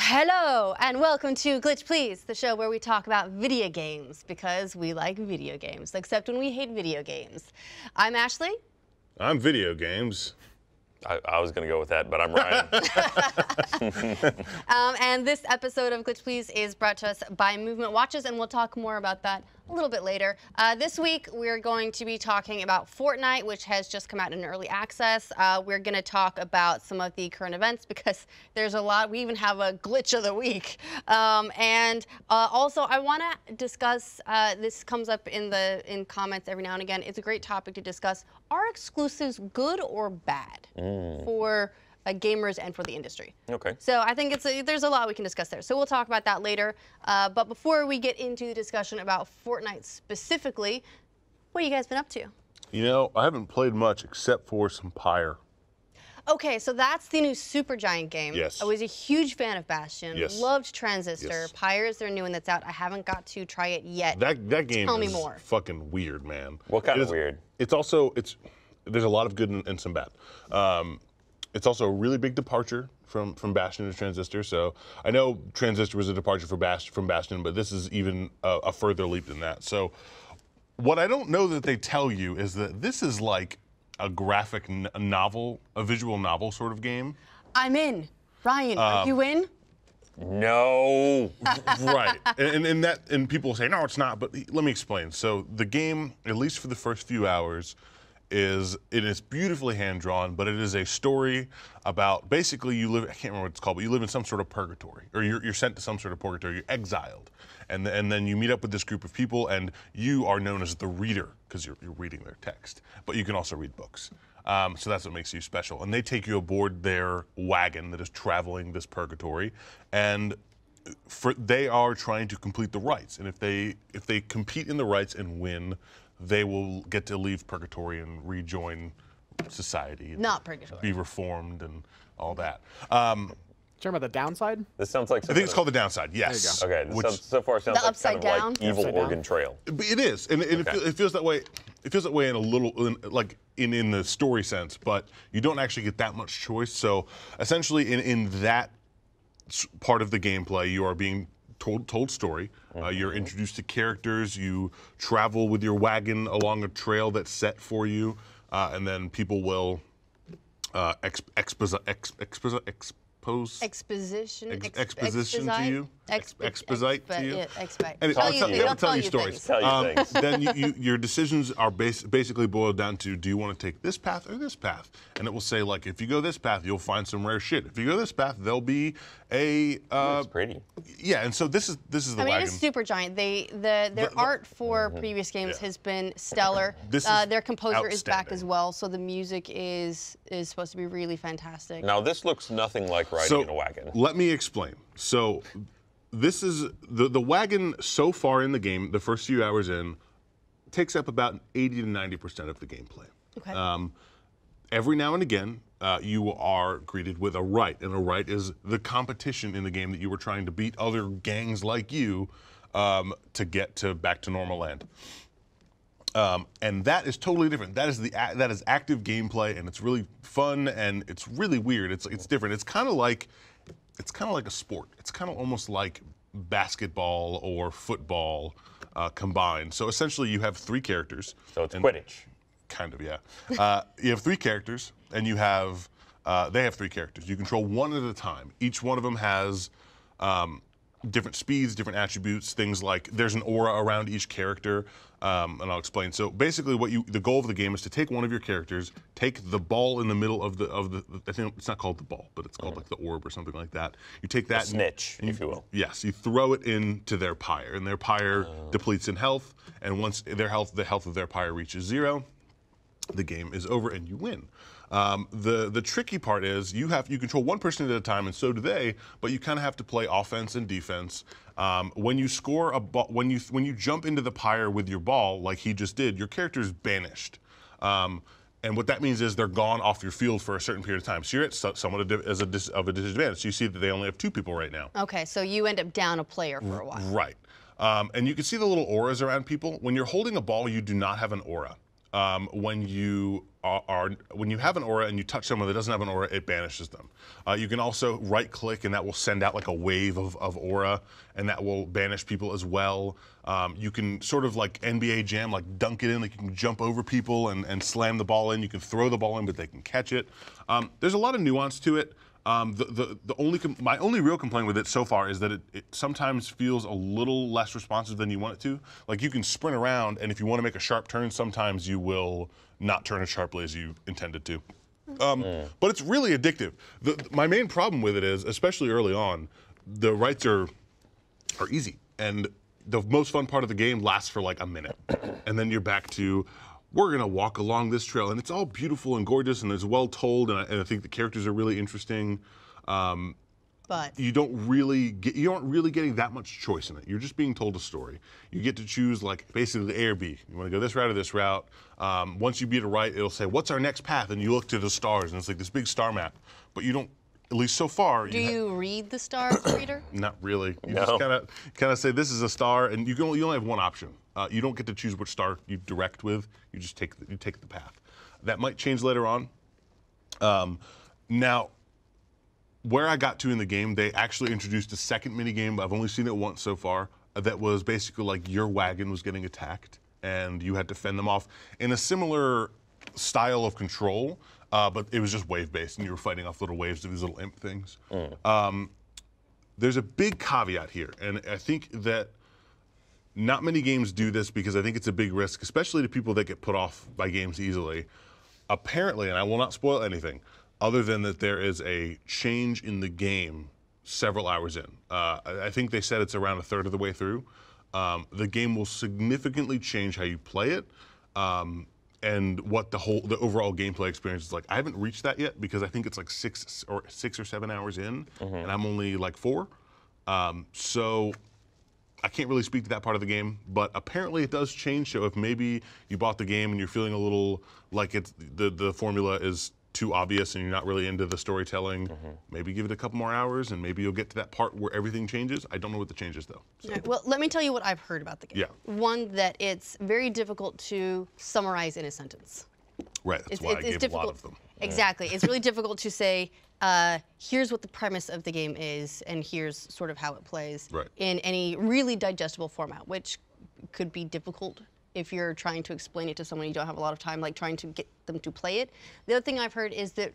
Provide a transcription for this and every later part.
Hello and welcome to Glitch Please, the show where we talk about video games because we like video games, except when we hate video games. I'm Ashley. I'm video games. I was going to go with that, but I'm Ryan. And this episode of Glitch Please is brought to us by Movement Watches, and we'll talk more about that a little bit later. This week, we're going to be talking about Fortnite, which has just come out in early access. We're going to talk about some of the current events because there's a lot. We even have a glitch of the week. Also, I want to discuss, this comes up in comments every now and again. It's a great topic to discuss. Are exclusives good or bad for gamers and for the industry? Okay. So I think there's a lot we can discuss there. So we'll talk about that later. But before we get into the discussion about Fortnite specifically, what have you guys been up to? You know, I haven't played much except for some Pyre. Okay, so that's the new Supergiant game. Yes. I was a huge fan of Bastion. Yes. Loved Transistor. Yes. Pyre is their new one that's out. I haven't got to try it yet. That game Tell me is more. fucking weird, man. What kind of weird? It's also, there's a lot of good and some bad. It's also a really big departure from Bastion to Transistor. So I know Transistor was a departure from Bastion, but this is even a further leap than that. So what I don't know that they tell you is that this is like a graphic novel, a visual novel sort of game. I'm in. Ryan, are you in? No. Right, and people say, no, it's not, but let me explain. So the game, at least for the first few hours, it is beautifully hand-drawn, but it is a story about, basically you live, I can't remember what it's called, but you live in some sort of purgatory, or you're sent to some sort of purgatory, you're exiled. And then you meet up with this group of people, and you are known as the reader, because you're reading their text. But you can also read books. So that's what makes you special. And they take you aboard their wagon that is traveling this purgatory, and they are trying to complete the rites. And if they compete in the rites and win, they will get to leave purgatory and rejoin society. Not purgatory. Be reformed and all that. Talking about the downside? This sounds like I think it's called the downside, yes. Okay, so far it sounds The like upside kind of down? like Evil Upside Oregon down. Trail. It is, and it feels that way. It feels that way in a little, like in the story sense, but you don't actually get that much choice. So essentially, in that part of the gameplay, you are being told story. You're introduced to characters. You travel with your wagon along a trail that's set for you, and then people will exposition Expedite to you. Expedite to you. Yeah, expedite. And Tell you they'll tell you things. stories. Tell you things. Then your decisions are basically boiled down to, do you want to take this path or this path? And it will say, like, if you go this path, you'll find some rare shit. If you go this path, there'll be a It's pretty. yeah. And so this is the I mean, wagon. it is Supergiant. Their art for previous games Yeah. has been stellar. This is Their composer is back outstanding. as well, so the music is supposed to be really fantastic. Now this looks nothing like riding in a wagon. Let me explain. So this is the wagon so far in the game, the first few hours in, takes up about 80 to 90% of the gameplay. Okay. Every now and again, you are greeted with a rite, and a rite is the competition in the game that you were trying to beat other gangs like you to get back to normal land. And that is totally different. That is active gameplay, and it's really fun, and it's really weird. It's different. It's kind of like a sport. It's kind of almost like basketball or football combined. So essentially, you have three characters. So it's Quidditch. Kind of, yeah. You have three characters, and they have three characters. You control one at a time. Each one of them has different speeds, different attributes, things like there's an aura around each character, and I'll explain. So basically, the goal of the game is to take one of your characters, take the ball in the middle of the I think it's not called the ball, but it's called like the orb or something like that. You take that Snitch, if you will. Yes, you throw it into their pyre, and their pyre depletes in health, and once the health of their pyre reaches 0, the game is over and you win. The tricky part is you control one person at a time, and so do they. But you kind of have to play offense and defense. When you score a ball, when you jump into the pyre with your ball, like he just did, your character is banished. And what that means is they're gone off your field for a certain period of time. So you're at somewhat of a disadvantage. So you see that they only have 2 people right now. Okay, so you end up down a player for a while. Right. And you can see the little auras around people. When you're holding a ball, you do not have an aura. when you when you have an aura and you touch someone that doesn't have an aura, it banishes them. You can also right-click, and that will send out like a wave of aura, and that will banish people as well. You can sort of like NBA Jam, like dunk it in, like you can jump over people and slam the ball in. You can throw the ball in, but they can catch it. There's a lot of nuance to it. My only real complaint with it so far is that it sometimes feels a little less responsive than you want it to. Like you can sprint around, and if you want to make a sharp turn, sometimes you will not turn as sharply as you intended to. But it's really addictive. My main problem with it is, especially early on, the rights are easy, and the most fun part of the game lasts for like a minute, and then you're back to, we're gonna walk along this trail, and it's all beautiful and gorgeous, and it's well told, and I think the characters are really interesting. But you aren't really getting that much choice in it. You're just being told a story. You get to choose like basically A or B. You want to go this route or this route. Once you beat a right, it'll say, "What's our next path?" And you look to the stars, and it's like this big star map. But you don't, at least so far. do you read the stars, reader? Not really. You No. just kind of say this is a star, and you only have one option. You don't get to choose which star you direct with. You just take the path. That might change later on. Now, where I got to in the game, they actually introduced a second mini game. I've only seen it once so far. That was basically like your wagon was getting attacked, and you had to fend them off in a similar style of control, but it was just wave-based, and you were fighting off little waves of these little imp things. There's a big caveat here, and I think that not many games do this because I think it's a big risk, especially to people that get put off by games easily. Apparently, and I will not spoil anything, other than that there is a change in the game several hours in. I think they said it's around a third of the way through. The game will significantly change how you play it, and what the overall gameplay experience is like. I haven't reached that yet because I think it's like 6 or 7 hours in, and I'm only like 4. So I can't really speak to that part of the game, but apparently it does change. So if maybe you bought the game and you're feeling a little like it's the formula is too obvious and you're not really into the storytelling, maybe give it a couple more hours and maybe you'll get to that part where everything changes. I don't know what the change is though. So. Right, well, let me tell you what I've heard about the game. Yeah. One, that it's very difficult to summarize in a sentence. Right, that's why I gave a lot of them. Exactly. It's really difficult to say, here's what the premise of the game is, and here's sort of how it plays in any really digestible format, which could be difficult if you're trying to explain it to someone you don't have a lot of time, like trying to get them to play it. The other thing I've heard is that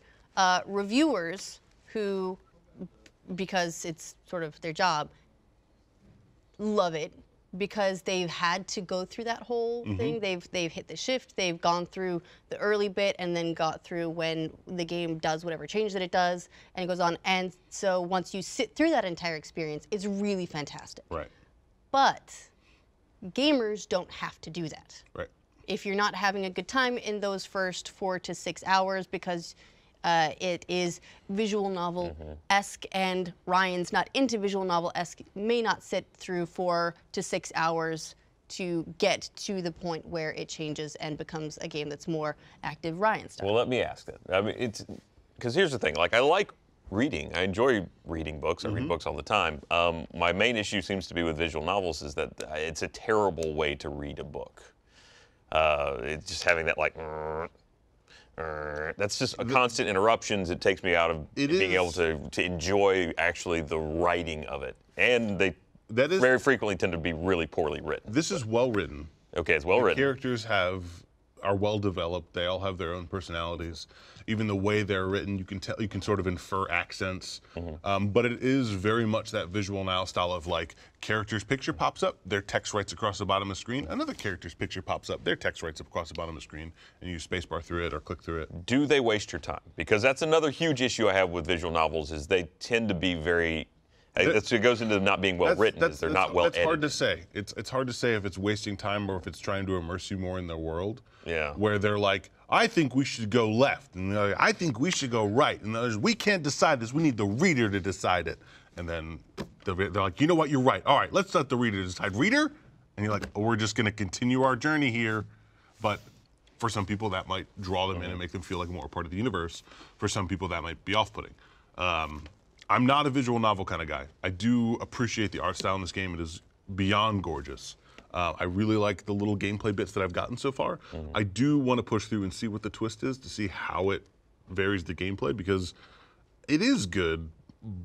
reviewers who, because it's sort of their job, love it because they've had to go through that whole thing. They've hit the shift, they've gone through the early bit and then got through when the game does whatever change that it does and it goes on. And so once you sit through that entire experience, it's really fantastic. Right. But gamers don't have to do that. Right. If you're not having a good time in those first 4 to 6 hours because it is visual novel-esque and Ryan's not into visual novel-esque, may not sit through 4 to 6 hours to get to the point where it changes and becomes a game that's more active Ryan style. Well, let me ask that. I mean, it's because here's the thing. Like, I like reading. I enjoy reading books. I read books all the time. My main issue seems to be with visual novels is that it's a terrible way to read a book. It's just having that like. That's just a constant interruptions. It takes me out of being able to enjoy actually the writing of it. And they very frequently tend to be really poorly written. This is well written. Okay, it's well written. Characters are well developed. They all have their own personalities. Even the way they're written, you can sort of infer accents. But it is very much that visual novel style of like character's picture pops up, their text writes across the bottom of the screen. Another character's picture pops up, their text writes across the bottom of the screen, and you spacebar through it or click through it. Do they waste your time? Because that's another huge issue I have with visual novels is they tend to be very. It goes into them not being well written. They're not well edited. It's hard to say. It's hard to say if it's wasting time or if it's trying to immerse you more in their world. Yeah. Where they're like, I think we should go left, and they're like, I think we should go right, and others, we can't decide this. We need the reader to decide it. And then they're like, you know what? You're right. All right, let's let the reader decide. Reader? And you're like, oh, we're just going to continue our journey here. But for some people, that might draw them in and make them feel like more a part of the universe. For some people, that might be off-putting. I'm not a visual novel kind of guy. I do appreciate the art style in this game. It is beyond gorgeous. I really like the little gameplay bits that I've gotten so far. I do want to push through and see what the twist is to see how it varies the gameplay, because it is good,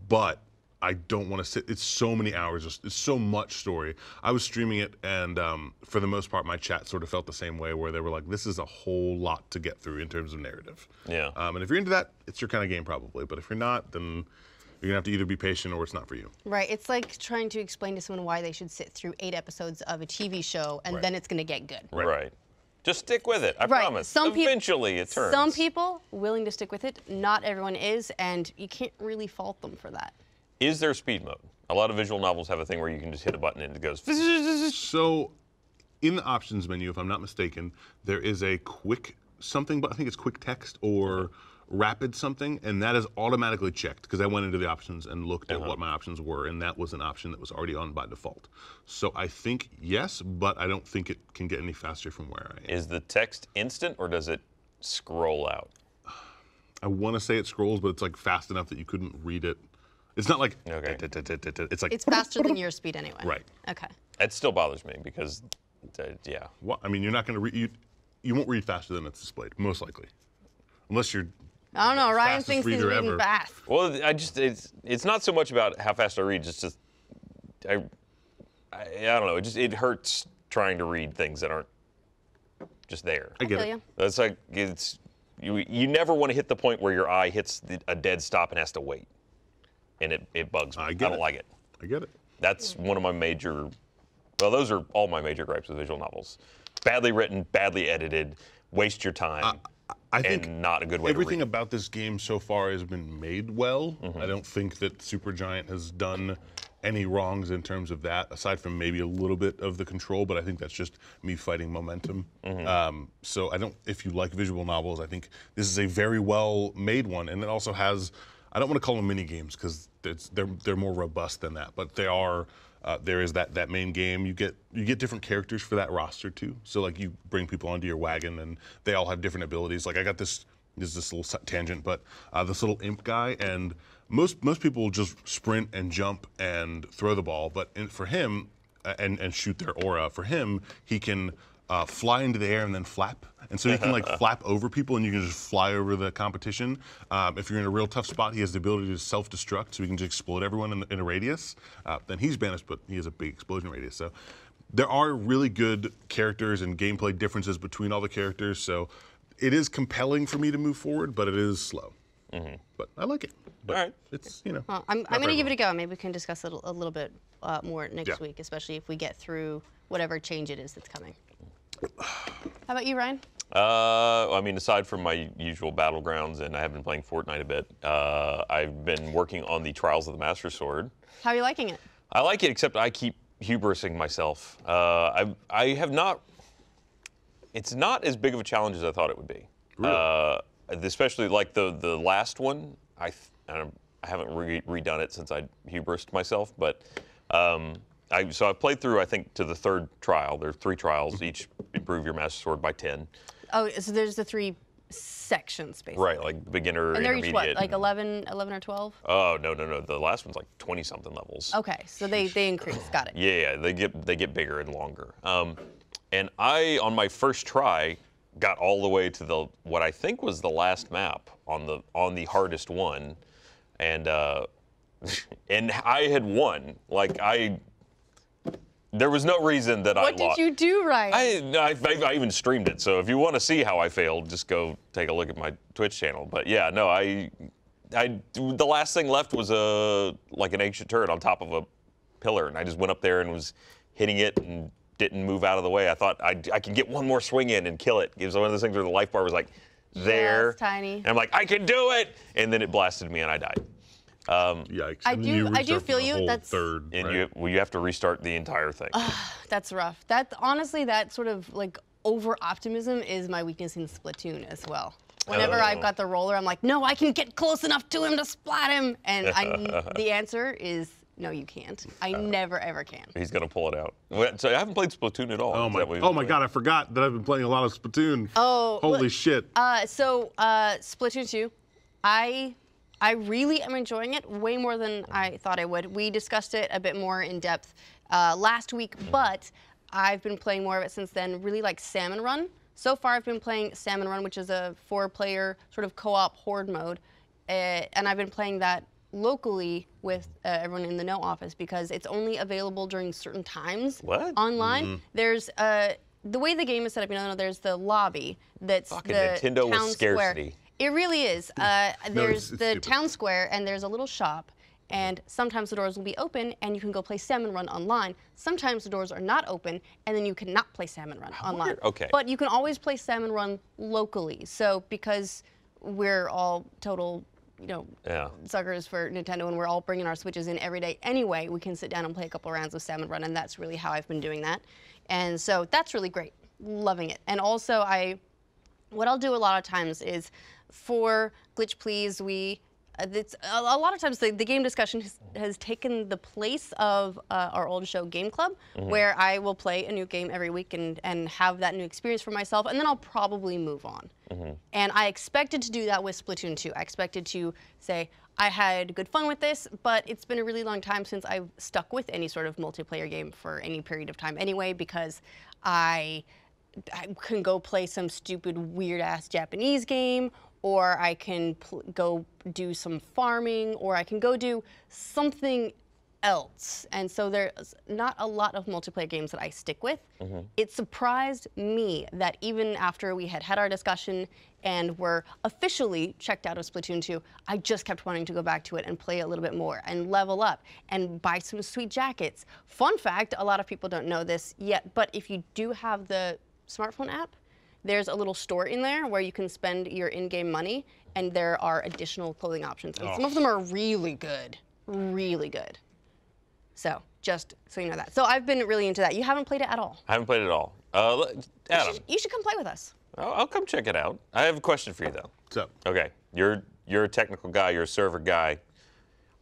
but I don't want to sit. It's so many hours. It's so much story. I was streaming it, and for the most part, my chat sort of felt the same way, where they were like, "This is a whole lot to get through in terms of narrative." Yeah. And if you're into that, it's your kind of game probably. But if you're not, then you're gonna have to either be patient or it's not for you. Right. It's like trying to explain to someone why they should sit through 8 episodes of a TV show, and then it's gonna get good. Right. Just stick with it. I promise. Eventually, it turns. Some people willing to stick with it. Not everyone is, and you can't really fault them for that. Is there speed mode? A lot of visual novels have a thing where you can just hit a button and it goes. So, in the options menu, if I'm not mistaken, there is a quick something, but I think it's quick text or rapid something, and that is automatically checked because I went into the options and looked at what my options were, and that was an option that was already on by default. So I think yes, but I don't think it can get any faster from where I am. Is the text instant or does it scroll out? I want to say it scrolls, but it's like fast enough that you couldn't read it. It's not like it's like It's faster than your speed anyway. Right. Okay. It still bothers me because, yeah. Well, I mean, you're not going to read. You won't read faster than it's displayed, most likely, unless you're. I don't know. Ryan fastest thinks he's reader reading ever. fast. Well, it's not so much about how fast I read. It's just I don't know. It hurts trying to read things that aren't just there. I get feel it. you. That's like you never want to hit the point where your eye hits a dead stop and has to wait, and it bugs me. I don't like it. I get it. That's one of my major. Well, those are all my major gripes with visual novels. Badly written, badly edited, waste your time. I think and not a good way to read. Everything about this game so far has been made well. I don't think that Supergiant has done any wrongs in terms of that, aside from maybe a little bit of the control, but I think that's just me fighting momentum. So if you like visual novels, I think this is a very well made one, and it also has, I don't want to call them mini games because they're more robust than that, but they are. There is that main game. You get different characters for that roster too. So like you bring people onto your wagon, and they all have different abilities. Like I got this little tangent, but this little imp guy, and most people will just sprint and jump and throw the ball. But for him, and shoot their aura. For him, he can fly into the air and then flap. And so he can like flap over people, and you can just fly over the competition. If you're in a real tough spot, he has the ability to self-destruct, so he can just explode everyone in a radius. Then he's banished, but he has a big explosion radius. So there are really good characters and gameplay differences between all the characters. So it is compelling for me to move forward, but it is slow. But I like it. But all right. It's, Well, I'm going to give it a go. Maybe we can discuss it a little bit more next week, especially if we get through whatever change it is that's coming. How about you, Ryan? I mean, aside from my usual battlegrounds, and I have been playing Fortnite a bit, I've been working on the Trials of the Master Sword. How are you liking it? I like it, except I keep hubrising myself. I have not. It's not as big of a challenge as I thought it would be. Really? Especially like the last one. I haven't redone it since I hubrised myself, but. So I've played through, I think, to the 3rd trial. There are 3 trials, each improve your Master Sword by 10. Oh, so there's the 3 sections, basically. Right, like beginner, and they're intermediate. each what, like 11 or 12? Oh, no. The last one's like 20-something levels. Okay, so they increase. Got it. Yeah, they get bigger and longer. And I, on my first try, got all the way to what I think was the last map on the hardest one, and and I had won. Like there was no reason that I lost. What did you do right? I even streamed it. So if you want to see how I failed, just go take a look at my Twitch channel. But yeah, no, the last thing left was like an ancient turret on top of a pillar, and I just went up there and was hitting it and didn't move out of the way. I thought I could get one more swing in and kill it. It was one of those things where the life bar was like there. Yes, tiny. And I'm like, I can do it! And then it blasted me and I died. Yikes. I And then you do restart feel from the you. whole That's 3rd, And right? you have to restart the entire thing. That's rough. Honestly, that sort of like over optimism is my weakness in Splatoon as well. Whenever I've got the roller, I'm like, no, I can get close enough to him to splat him. And the answer is no, you can't. I never ever can. He's gonna pull it out. So I haven't played Splatoon at all. Oh Is that what my! you've Oh my played? God! I forgot that I've been playing a lot of Splatoon. Oh, Holy shit! Splatoon 2, I really am enjoying it way more than I thought I would. We discussed it a bit more in depth last week, but I've been playing more of it since then. Really like Salmon Run. So far, I've been playing Salmon Run, which is a 4-player sort of co-op horde mode, and I've been playing that locally with everyone in the No office because it's only available during certain times online. There's the way the game is set up, there's the lobby that's Fucking the Nintendo town with square. scarcity. It really is. There's it's the stupid. town square, and there's a little shop. And sometimes the doors will be open, and you can go play Salmon Run online. Sometimes the doors are not open, and then you cannot play Salmon Run online. weird. Okay. But you can always play Salmon Run locally. So because we're all total, suckers for Nintendo, and we're all bringing our Switches in every day anyway, we can sit down and play a couple rounds of Salmon Run, and that's really how I've been doing that. And so that's really great. Loving it. And also, what I'll do a lot of times is for Glitch Please, it's a lot of times the game discussion has taken the place of our old show Game Club, where I will play a new game every week and have that new experience for myself, and then I'll probably move on. And I expected to do that with Splatoon 2. I expected to say, I had good fun with this, but it's been a really long time since I've stuck with any sort of multiplayer game for any period of time anyway, because I can go play some stupid weird-ass Japanese game, or I can go do some farming, or I can go do something else. And so there's not a lot of multiplayer games that I stick with. It surprised me that even after we had our discussion and were officially checked out of Splatoon 2, I just kept wanting to go back to it and play a little bit more and level up and buy some sweet jackets. Fun fact, a lot of people don't know this yet, but if you do have the smartphone app, there's a little store in there where you can spend your in-game money, and there are additional clothing options. And some of them are really good, really good. So just so you know that. So I've been really into that. You haven't played it at all. I haven't played it at all. Adam, You should come play with us. I'll come check it out. I have a question for you, though. What's up? Okay, you're a technical guy, you're a server guy.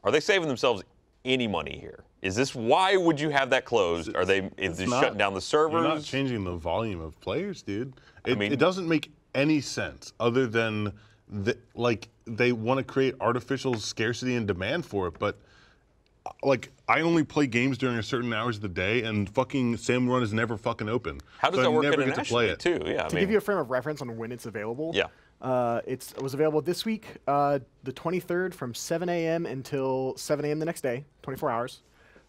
Are they saving themselves any money here? Is this, why would you have that closed? Is it shutting down the servers? You're not changing the volume of players, dude. It doesn't make any sense other than they want to create artificial scarcity and demand for it. But I only play games during a certain hours of the day, and fucking Salmon Run is never fucking open. How does so that I work never get to play internationally, it. too? Yeah, To give you a frame of reference on when it's available, it was available this week, the 23rd from 7 a.m. until 7 a.m. the next day, 24 hours.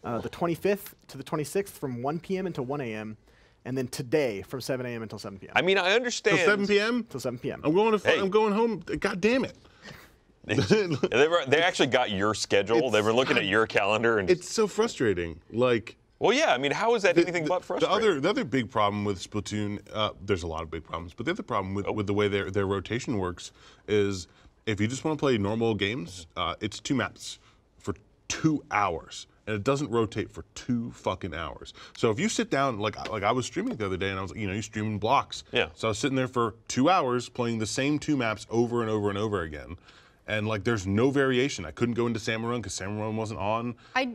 The 25th to the 26th from 1 p.m. until 1 a.m. And then today from 7 a.m. until 7 p.m. I mean, I understand. Till 7 p.m. Till 7 p.m. I'm going home. God damn it. They actually got your schedule. They were looking at your calendar, and It's so frustrating. well, yeah. I mean, how is that anything but frustrating? The other big problem with Splatoon, there's a lot of big problems, but the other problem with the way their rotation works is if you just want to play normal games, it's 2 maps for 2 hours. And it doesn't rotate for 2 fucking hours. So if you sit down, like I was streaming the other day, and I was, you streaming blocks. Yeah. So I was sitting there for 2 hours playing the same 2 maps over and over and over again. And there's no variation. I couldn't go into Salmon Run because Salmon Run wasn't on. I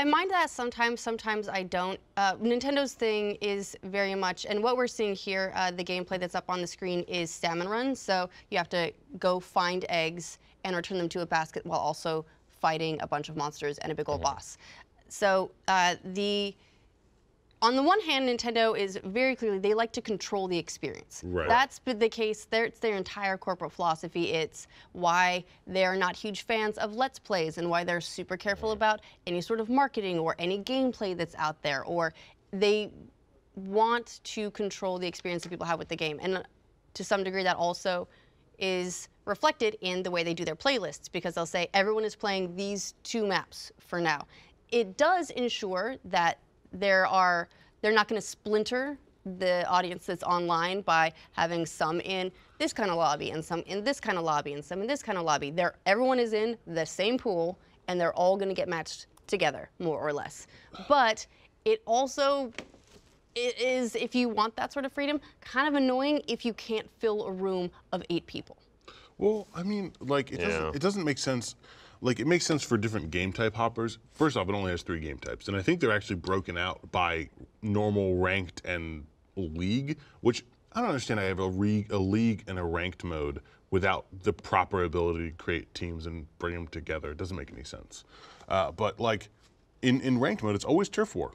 mind that sometimes I don't. Nintendo's thing is very much, and what we're seeing here, the gameplay that's up on the screen is Salmon Run. So you have to go find eggs and return them to a basket while also fighting a bunch of monsters and a big old boss. So on the one hand, Nintendo is very clearly, they like to control the experience. Right. That's been the case. It's their entire corporate philosophy. It's why they're not huge fans of Let's Plays and why they're super careful about any sort of marketing or any gameplay that's out there. Or they want to control the experience that people have with the game. And to some degree, that also is reflected in the way they do their playlists, because they'll say everyone is playing these 2 maps for now. It does ensure that they're not going to splinter the audience that's online by having some in this kind of lobby and some in this kind of lobby and some in this kind of lobby. Everyone is in the same pool, and they're all going to get matched together, more or less. But it also is, if you want that sort of freedom, kind of annoying if you can't fill a room of 8 people. Well, I mean, it doesn't make sense. It makes sense for different game type hoppers. First off, it only has 3 game types, and I think they're actually broken out by normal, ranked, and league, which I don't understand. I have a league and a ranked mode without the proper ability to create teams and bring them together. It doesn't make any sense. But in ranked mode, it's always turf war.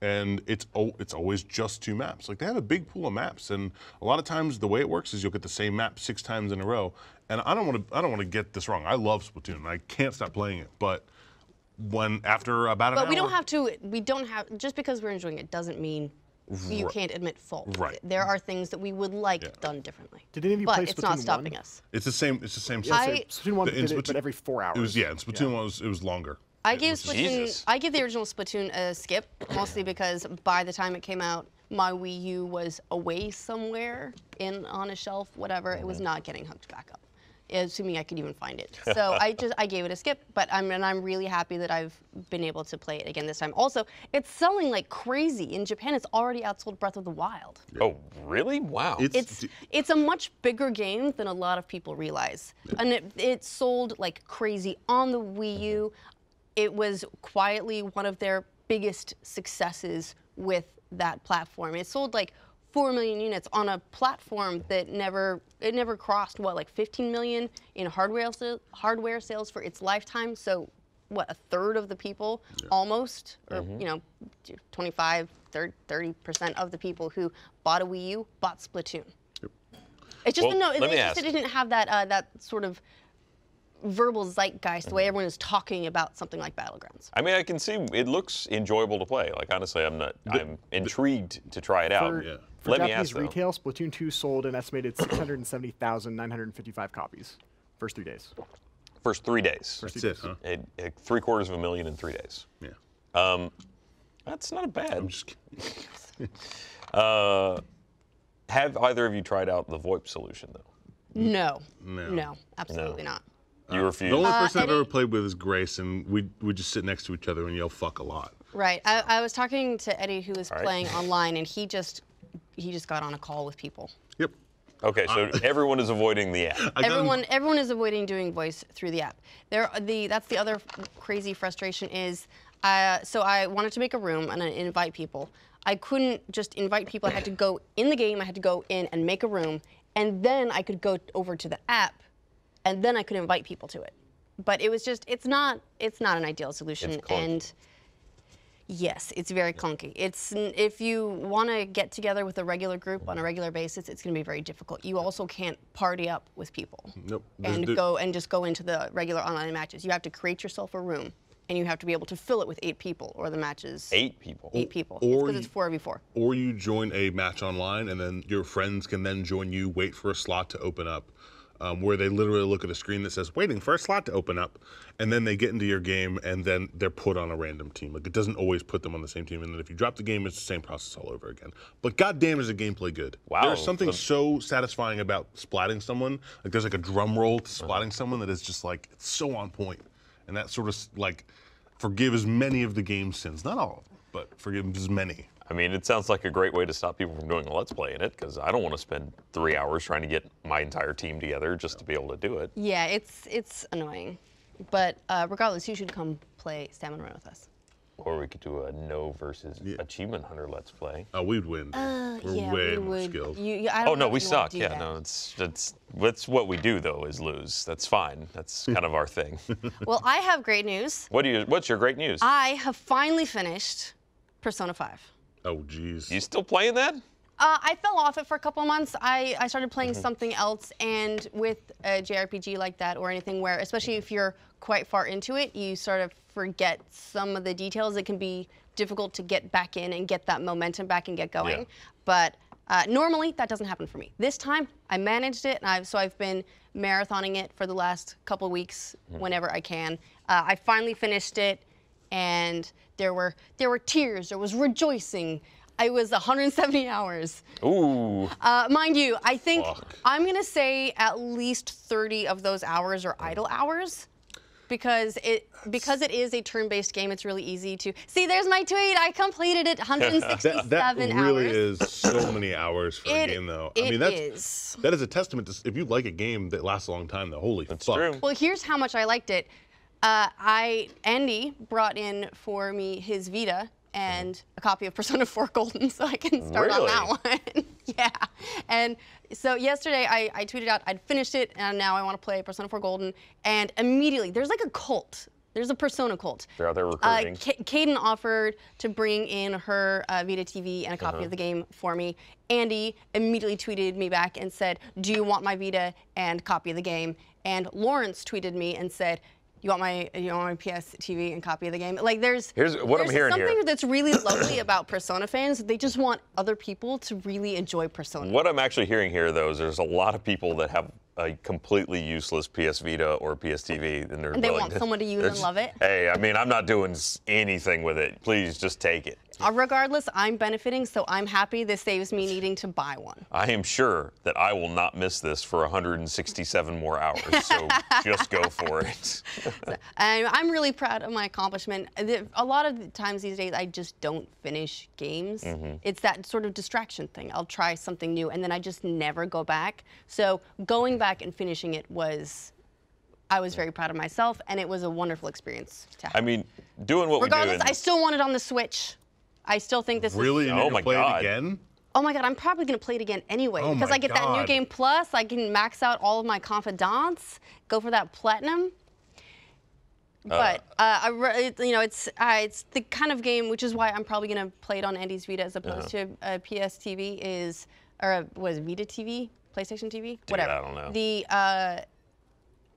and it's always just 2 maps. Like, they have a big pool of maps, and a lot of times the way it works is you'll get the same map 6 times in a row. And I don't want to get this wrong. I love Splatoon. I can't stop playing it, but after about an hour. But we don't have, just because we're enjoying it doesn't mean you can't admit fault. Right. There are things that we would like done differently. Did any of you play Splatoon 1? But it's not stopping us. It's the same. Splatoon 1 did it, but every 4 hours. It was, yeah. And Splatoon 1 it was longer. I gave the original Splatoon a skip, mostly because by the time it came out, my Wii U was away somewhere on a shelf, whatever. It was not getting hooked back up. Assuming I could even find it. So I gave it a skip, but I'm really happy that I've been able to play it again this time. Also, it's selling like crazy. In Japan, it's already outsold Breath of the Wild. Oh, really? Wow. It's a much bigger game than a lot of people realize. And it sold like crazy on the Wii U. It was quietly one of their biggest successes with that platform. It sold like 4 million units on a platform that never crossed, what, like 15 million in hardware sales for its lifetime. So what, a third of the people almost, or 25, 30% of the people who bought a Wii U bought Splatoon. Yep. It's just it didn't have that sort of verbal zeitgeist, the way everyone is talking about something like Battlegrounds. I mean, I can see it looks enjoyable to play. Like, honestly, I'm intrigued to try it out. For Let me Japanese ask, though. retail, Splatoon 2 sold an estimated 670,955 copies first 3 days. First 3 days. That's it, huh? 750,000 in 3 days. Yeah. That's not bad. I'm just kidding. Have either of you tried out the VoIP solution, though? No, absolutely not. You refuse? The only person I've ever played with is Grace, and we just sit next to each other and yell "fuck" a lot. Right. I was talking to Eddie, who was playing online, and he just got on a call with people. Yep. Okay, so everyone is avoiding the app. Everyone is avoiding doing voice through the app. That's the other crazy frustration is, so I wanted to make a room and invite people. I couldn't just invite people. I had to go in the game. I had to go in and make a room, and then I could go over to the app, and then I could invite people to it. But it was just, it's not an ideal solution. It's clunky. And yes, it's very clunky. If you want to get together with a regular group on a regular basis, it's going to be very difficult. You also can't party up with people. Nope. And just go into the regular online matches. You have to create yourself a room, and you have to be able to fill it with 8 people, or the matches. 8 people. 8 people. Or Because it's 4v4. Or you join a match online, and then your friends can then join you. Wait for a slot to open up. Where they literally look at a screen that says waiting for a slot to open up, and then they get into your game, and then they're put on a random team. Like, it doesn't always put them on the same team, and then if you drop the game, it's the same process all over again. But goddamn, is the gameplay good. Wow. There's something so satisfying about splatting someone. Like, there's like a drum roll to splatting someone that is just like, it's so on point. And that sort of like forgives many of the game's sins. Not all of them, but forgives many. I mean, it sounds like a great way to stop people from doing a Let's Play in it, because I don't want to spend 3 hours trying to get my entire team together just to be able to do it. Yeah, it's annoying. But regardless, you should come play Stamina Run with us. Or we could do a No versus Achievement Hunter Let's Play. Oh, we'd win. We're way more skilled. Oh no, we suck. Yeah, no, it's what we do though is lose. That's fine. That's kind of our thing. Well, I have great news. What's your great news? I have finally finished Persona 5. Oh, geez. You still playing that? I fell off it for a couple of months. I started playing something else, and with a JRPG like that or anything where, especially if you're quite far into it, you sort of forget some of the details. It can be difficult to get back in and get that momentum back and get going. Yeah. But normally, that doesn't happen for me. This time, I managed it, and so I've been marathoning it for the last couple of weeks whenever I can. I finally finished it, and there were tears, there was rejoicing. I was 170 hours. Ooh. Mind you, I think I'm gonna say at least 30 of those hours are idle hours, because it is a turn-based game. It's really easy to see. There's my tweet. I completed it. 167 hours. That really is so many hours for a game, though. I mean, that is a testament to if you like a game that lasts a long time. Though, holy fuck. True. Well, here's how much I liked it. Andy brought in for me his Vita and a copy of Persona 4 Golden, so I can start on that one. Yeah. And so yesterday I tweeted out I'd finished it, and now I want to play Persona 4 Golden. And immediately, there's like a cult There's a Persona cult. They're out there recruiting. Caden offered to bring in her Vita TV and a copy of the game for me. Andy immediately tweeted me back and said, "Do you want my Vita and copy of the game?" And Lawrence tweeted me and said, "You want my PS TV and copy of the game?" Like here's what I'm hearing something here. that's really lovely about Persona fans. They just want other people to really enjoy Persona. What I'm actually hearing here, though, is there's a lot of people that have a completely useless PS Vita or PS TV, and they want someone to use and love it. Hey, I mean, I'm not doing anything with it. Please just take it. Regardless, I'm benefiting, so I'm happy. This saves me needing to buy one. I am sure that I will not miss this for 167 more hours, so just go for it. And I'm really proud of my accomplishment. A lot of the times these days, I just don't finish games. It's that sort of distraction thing. I'll try something new, and then I just never go back. So going back and finishing it I was very proud of myself, and it was a wonderful experience to have. I mean, doing what we do. Regardless, I still want it on the Switch. I still think this really? is... Really? Oh my God. Play it again? Oh my God, I'm probably going to play it again anyway because I get that New Game Plus. I can max out all of my confidants, go for that platinum. But it's the kind of game, which is why I'm probably going to play it on Andy's Vita as opposed to PS TV was Vita TV, PlayStation TV, whatever. I don't know.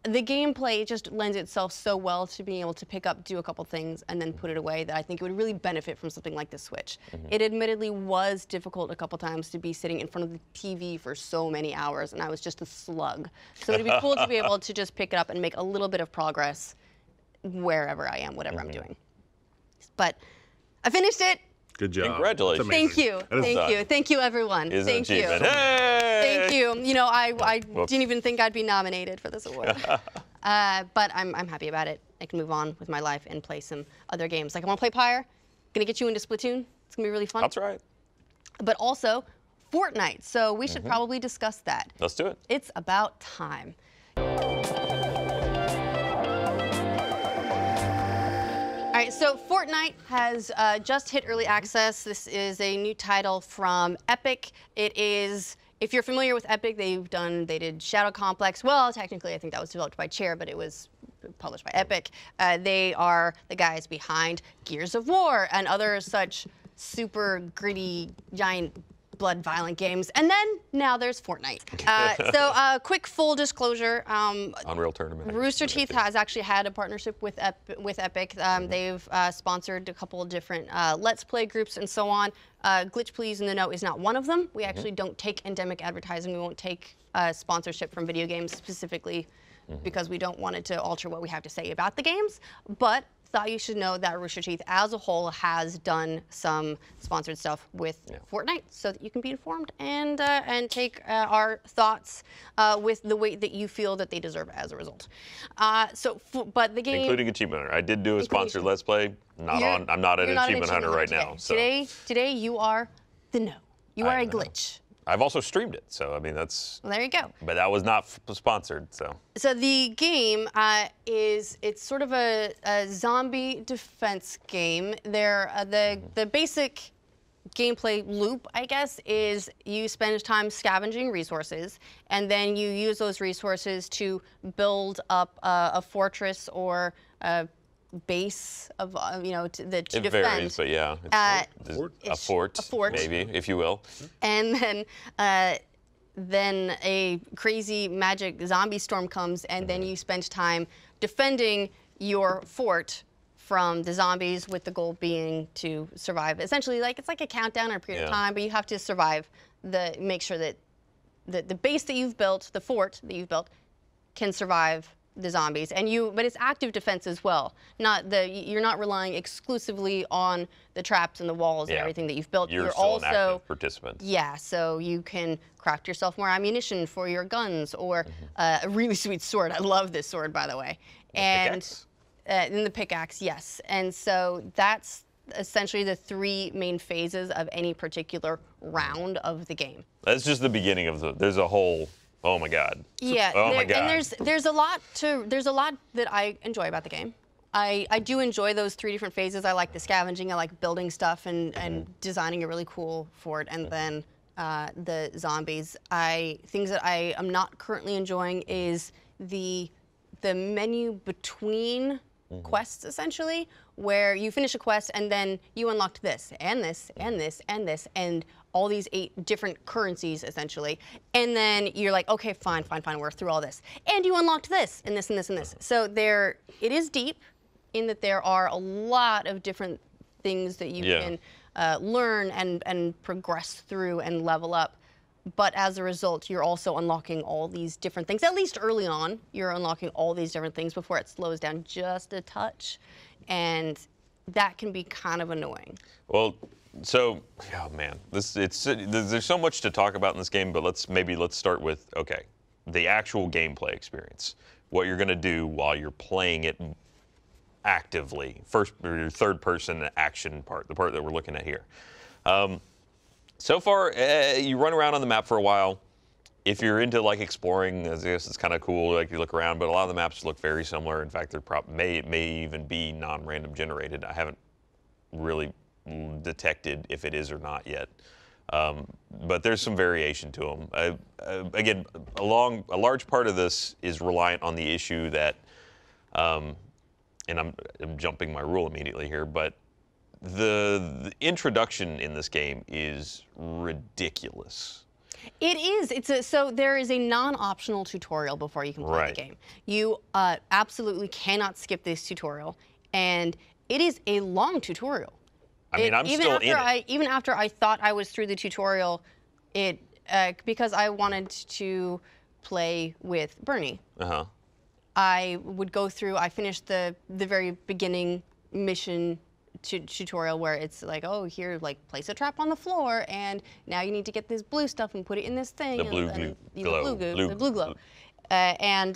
The gameplay just lends itself so well to being able to pick up, do a couple things, and then put it away that I think it would really benefit from something like the Switch. It admittedly was difficult a couple times to be sitting in front of the TV for so many hours, and I was just a slug. So it'd be cool to be able to just pick it up and make a little bit of progress wherever I am, whatever I'm doing. But I finished it. Good job. Congratulations. Thank you. Thank you, everyone. Thank you. Hey! Thank you. You know, I didn't even think I'd be nominated for this award. But I'm happy about it. I can move on with my life and play some other games. Like I want to play Pyre. Gonna get you into Splatoon. It's gonna be really fun. That's right. But also Fortnite. So we should probably discuss that. Let's do it. It's about time. All right, so Fortnite has just hit early access. This is a new title from Epic. It is, if you're familiar with Epic, they did Shadow Complex. Well, technically, I think that was developed by Chair, but it was published by Epic. They are the guys behind Gears of War and other such super gritty, giant, blood violent games. And then now there's Fortnite. Quick full disclosure. Unreal Tournament. Rooster Teeth has actually had a partnership with Epic. They've sponsored a couple of different Let's Play groups and so on. Glitch Please in the Know is not one of them. We actually don't take endemic advertising. We won't take sponsorship from video games specifically because we don't want it to alter what we have to say about the games. But thought you should know that Rooster Teeth as a whole has done some sponsored stuff with Fortnite so that you can be informed and take our thoughts with the weight that you feel that they deserve as a result. But the game... Including Achievement Hunter. I did do a sponsored Let's Play. I'm not an Achievement Hunter right now. So. Today you are the No. You are a glitch. I've also streamed it, so I mean that's. Well, there you go. But that was not sponsored, so. So the game it's sort of a zombie defense game. The basic gameplay loop, I guess, is you spend time scavenging resources, and then you use those resources to build up a fortress or a base of to defend. It varies, but yeah, a fort, maybe, if you will. And then a crazy magic zombie storm comes, and then you spend time defending your fort from the zombies, with the goal being to survive. Essentially, it's like a countdown or a period of time, but you have to survive. Make sure that the base that you've built, the fort that you've built, can survive the zombies, but it's active defense as well. You're not relying exclusively on the traps and the walls and everything that you've built. You're still also an active participant. Yeah, so you can craft yourself more ammunition for your guns or a really sweet sword. I love this sword, by the way. Pickaxe? And the pickaxe, yes. And so that's essentially the three main phases of any particular round of the game. That's just the beginning of there's a whole. Oh my God. Yeah. Oh my God. And there's a lot that I enjoy about the game. I do enjoy those three different phases. I like the scavenging. I like building stuff and designing a really cool fort. And then the zombies. Things that I am not currently enjoying is the menu between quests, essentially, where you finish a quest and then you unlocked this, and this, and this, and this, and all these 8 different currencies, essentially. And then you're like, okay, fine, we're through all this. And you unlocked this, and this, and this, and this. So it is deep in that there are a lot of different things that you can learn and progress through and level up. But as a result, you're also unlocking all these different things. At least early on, you're unlocking all these different things before it slows down just a touch. And that can be kind of annoying. Well, so, oh man, there's so much to talk about in this game, but let's start with, okay, the actual gameplay experience. What you're going to do while you're playing it actively. First, or your third-person action part, the part that we're looking at here. So far, you run around on the map for a while. If you're into like exploring, I guess it's kind of cool. Like you look around, but a lot of the maps look very similar. In fact, they're may even be non-random generated. I haven't really detected if it is or not yet. But there's some variation to them. Again, a large part of this is reliant on the issue that, and I'm jumping my rule immediately here, but the introduction in this game is ridiculous. It is. So there is a non-optional tutorial before you can play the game. You absolutely cannot skip this tutorial, and it is a long tutorial. I mean, I'm still in it. Even after I thought I was through the tutorial, because I wanted to play with Bernie. I would go through. I finished the very beginning mission tutorial where it's like, oh, here, like, place a trap on the floor, and now you need to get this blue stuff and put it in this thing. The blue glow. And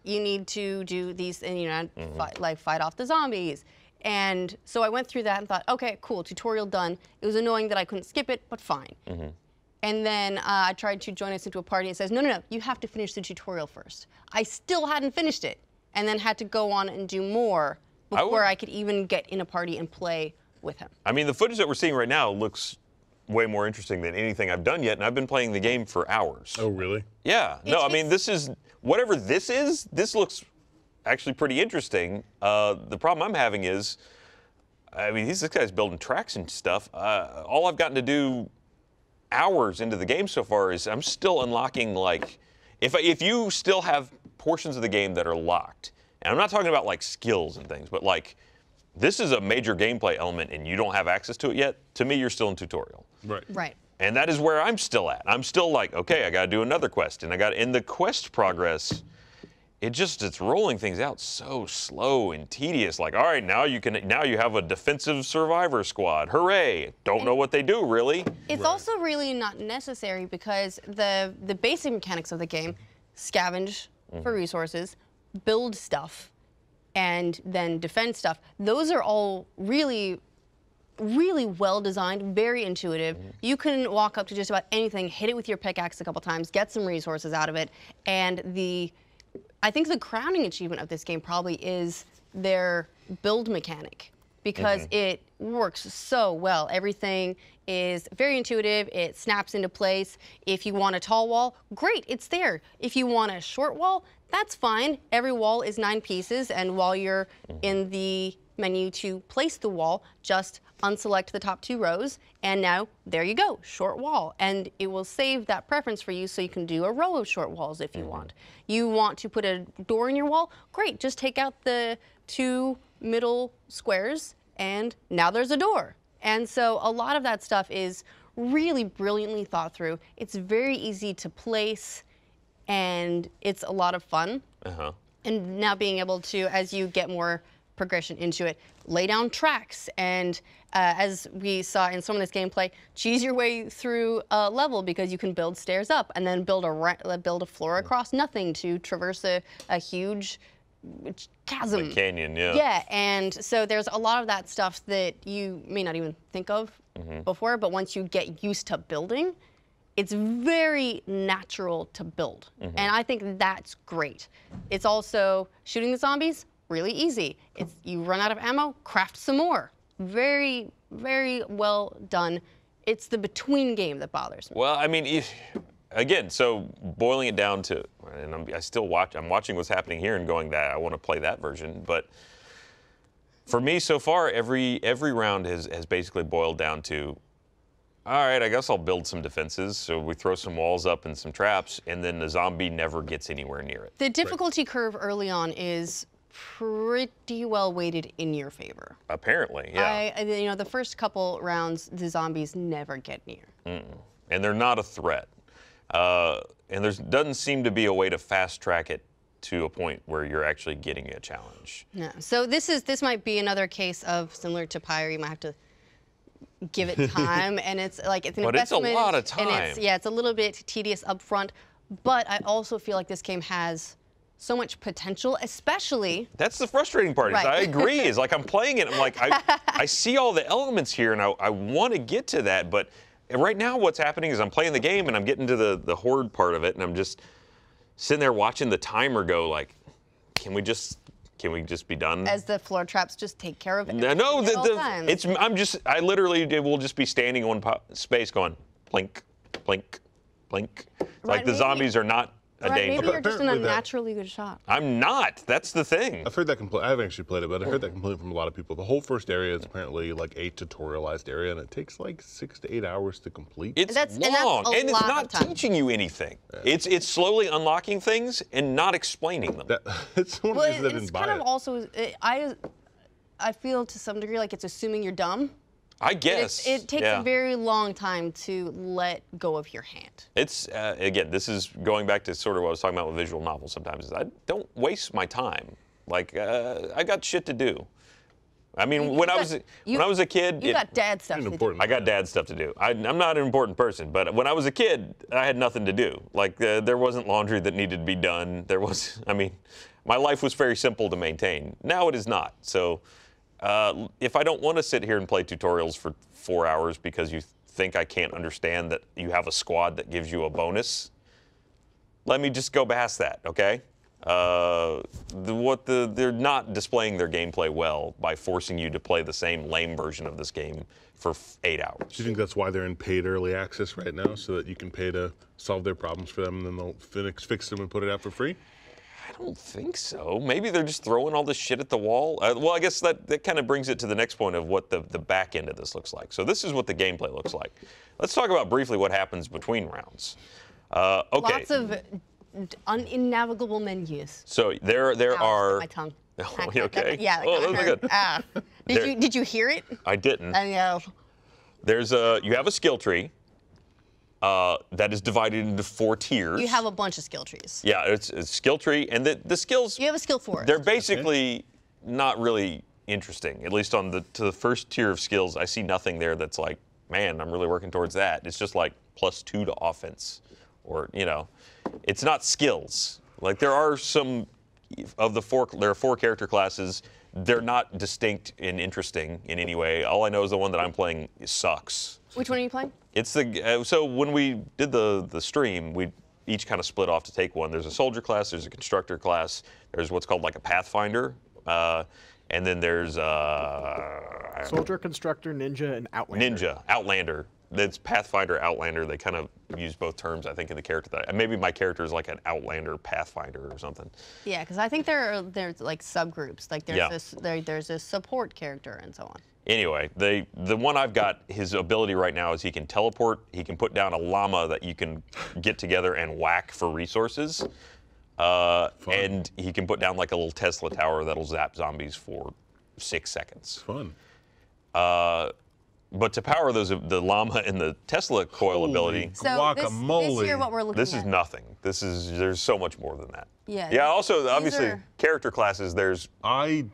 you need to do these, and you know, fight off the zombies. And so I went through that and thought, okay, cool, tutorial done. It was annoying that I couldn't skip it, but fine. And then I tried to join us into a party, and it says, no, you have to finish the tutorial first. I still hadn't finished it, and then had to go on and do more before I could even get in a party and play with him. I mean, the footage that we're seeing right now looks way more interesting than anything I've done yet, and I've been playing the game for hours. Oh, really? Yeah. No, I mean, this is, whatever this is, this looks actually pretty interesting. The problem I'm having is, I mean, this guy's building tracks and stuff. All I've gotten to do hours into the game so far is I'm still unlocking, like, if you still have portions of the game that are locked, and I'm not talking about like skills and things, but like this is a major gameplay element and you don't have access to it yet, to me you're still in tutorial. Right. And that is where I'm still at. I'm still like, okay, I got to do another quest, and in the quest progress, it's rolling things out so slow and tedious. Like, all right, now you have a defensive survivor squad. Hooray! Don't know what they do really. It's also really not necessary because the basic mechanics of the game, scavenge for resources, build stuff, and then defend stuff. Those are all really, really well designed, very intuitive. You can walk up to just about anything, hit it with your pickaxe a couple times, get some resources out of it, and I think the crowning achievement of this game probably is their build mechanic, because it works so well. Everything is very intuitive. It snaps into place. If you want a tall wall, great, it's there. If you want a short wall, that's fine. Every wall is 9 pieces, and while you're in the menu to place the wall, just unselect the top 2 rows, and now there you go, short wall. And it will save that preference for you so you can do a row of short walls if you want. You want to put a door in your wall? Great, just take out the 2 middle squares, and now there's a door. And so a lot of that stuff is really brilliantly thought through. It's very easy to place, and it's a lot of fun. And now being able to, as you get more progression into it, lay down tracks, and as we saw in some of this gameplay, cheese your way through a level because you can build stairs up and then build a floor across nothing to traverse a huge chasm. A canyon, yeah. Yeah, and so there's a lot of that stuff that you may not even think of before, but once you get used to building, it's very natural to build. And I think that's great. It's also shooting the zombies, really easy. It's you run out of ammo, craft some more. Very, very well done. It's the between game that bothers me. Well, I mean, again, so boiling it down to, and I'm watching what's happening here and going, that I want to play that version, but For me, so far, every round has basically boiled down to, all right, I guess I'll build some defenses. So we throw some walls up and some traps, and then the zombie never gets anywhere near it. The difficulty curve early on is pretty well weighted in your favor. Apparently, yeah. You know, the first couple rounds, the zombies never get near. And they're not a threat. And there doesn't seem to be a way to fast track it to a point where you're actually getting a challenge. No. So this might be another case of, similar to Pyre, you might have to give it time, and it's like it's an investment. But it's a lot of time. And it's a little bit tedious up front, but I also feel like this game has so much potential, especially. That's the frustrating part. Right. Is I agree. Is like I'm playing it. I'm like I see all the elements here, and I want to get to that. But right now, what's happening is I'm playing the game, and I'm getting to the horde part of it, and I'm just sitting there watching the timer go. Like, can we just be done? As the floor traps just take care of it. No, I literally will just be standing on space, going plink, plink, plink. Like the zombies are not a danger. Maybe you're just an unnaturally good shot. I'm not. That's the thing. I've heard that complaint. I haven't actually played it, but I heard that complaint from a lot of people. The whole first area is apparently like a tutorialized area, and it takes like 6 to 8 hours to complete. It's long, and it's not teaching you anything. Yeah. It's slowly unlocking things and not explaining them. It's one of the reasons I didn't buy it. It's kind of also, I feel to some degree like it's assuming you're dumb. I guess. It takes a very long time to let go of your hand. It's, again, this is going back to sort of what I was talking about with visual novels sometimes, is I don't waste my time. Like, I got shit to do. I mean, when I was a kid... You got dad stuff to do. I got dad stuff to do. I'm not an important person, but when I was a kid, I had nothing to do. Like, there wasn't laundry that needed to be done. My life was very simple to maintain. Now it is not. So... if I don't want to sit here and play tutorials for 4 hours because you think I can't understand that you have a squad that gives you a bonus, let me just go past that, okay? They're not displaying their gameplay well by forcing you to play the same lame version of this game for 8 hours. Do you think that's why they're in paid early access right now, so that you can pay to solve their problems for them, and then they'll fix them and put it out for free? I don't think so. Maybe they're just throwing all this shit at the wall. Well, I guess that kind of brings it to the next point of what the back end of this looks like. So this is what the gameplay looks like. Let's talk about briefly what happens between rounds. Okay. Lots of unnavigable menus. So there are. My tongue. Oh, okay. Yeah. Oh, those are good. Did you hear it? I didn't. I know. You have a skill tree. That is divided into 4 tiers. You have a bunch of skill trees. Yeah, it's a skill tree, and the skills. You have a skill forest. They're basically not really interesting. At least to the first tier of skills, I see nothing there that's like, man, I'm really working towards that. It's just like +2 to offense, or it's not skills. Like there are some of the 4. There are 4 character classes. They're not distinct and interesting in any way. All I know is the one that I'm playing sucks. Which one are you playing? It's so when we did the stream, we each kind of split off to take one. There's a soldier class, there's a constructor class, there's what's called like a pathfinder, and then there's soldier, constructor, ninja, and outlander. Outlander. That's Pathfinder, Outlander. They kind of use both terms, I think, in the character. Maybe my character is like an Outlander Pathfinder or something. Yeah, because I think there's like subgroups. Like there's a support character and so on. Anyway, the one I've got, his ability right now is he can teleport. He can put down a llama that you can get together and whack for resources. And he can put down like a little Tesla tower that'll zap zombies for 6 seconds. Fun. But to power the llama and the Tesla coil ability, so guacamole. This here, what we're looking at. This is nothing. There's so much more than that. Yeah. Yeah. Also, obviously, character classes. I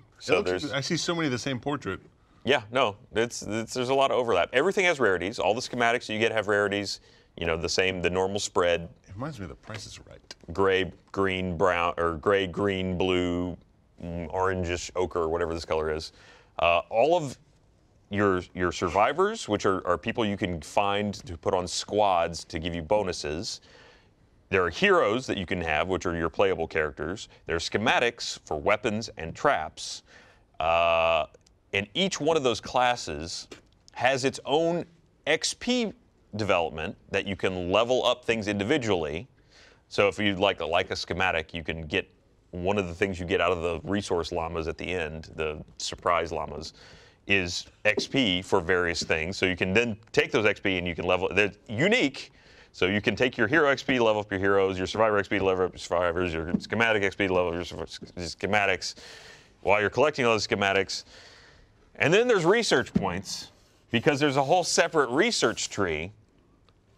see so many of the same portrait. Yeah. No. There's a lot of overlap. Everything has rarities. All the schematics you get have rarities. The normal spread. It reminds me of The Price is Right. Gray, green, brown, or gray, green, blue, orangish, ochre, whatever this color is. All of your survivors, which are people you can find to put on squads to give you bonuses. There are heroes that you can have, which are your playable characters. There's schematics for weapons and traps. And each one of those classes has its own XP development that you can level up things individually. So if you'd like a schematic, you can get one of the things you get out of the resource llamas at the end, the surprise llamas, is XP for various things. So you can then take those XP and you can level. They're unique. So you can take your hero XP to level up your heroes, your survivor XP to level up your survivors, your schematic XP to level up your schematics, while you're collecting all those schematics. And then there's research points, because there's a whole separate research tree,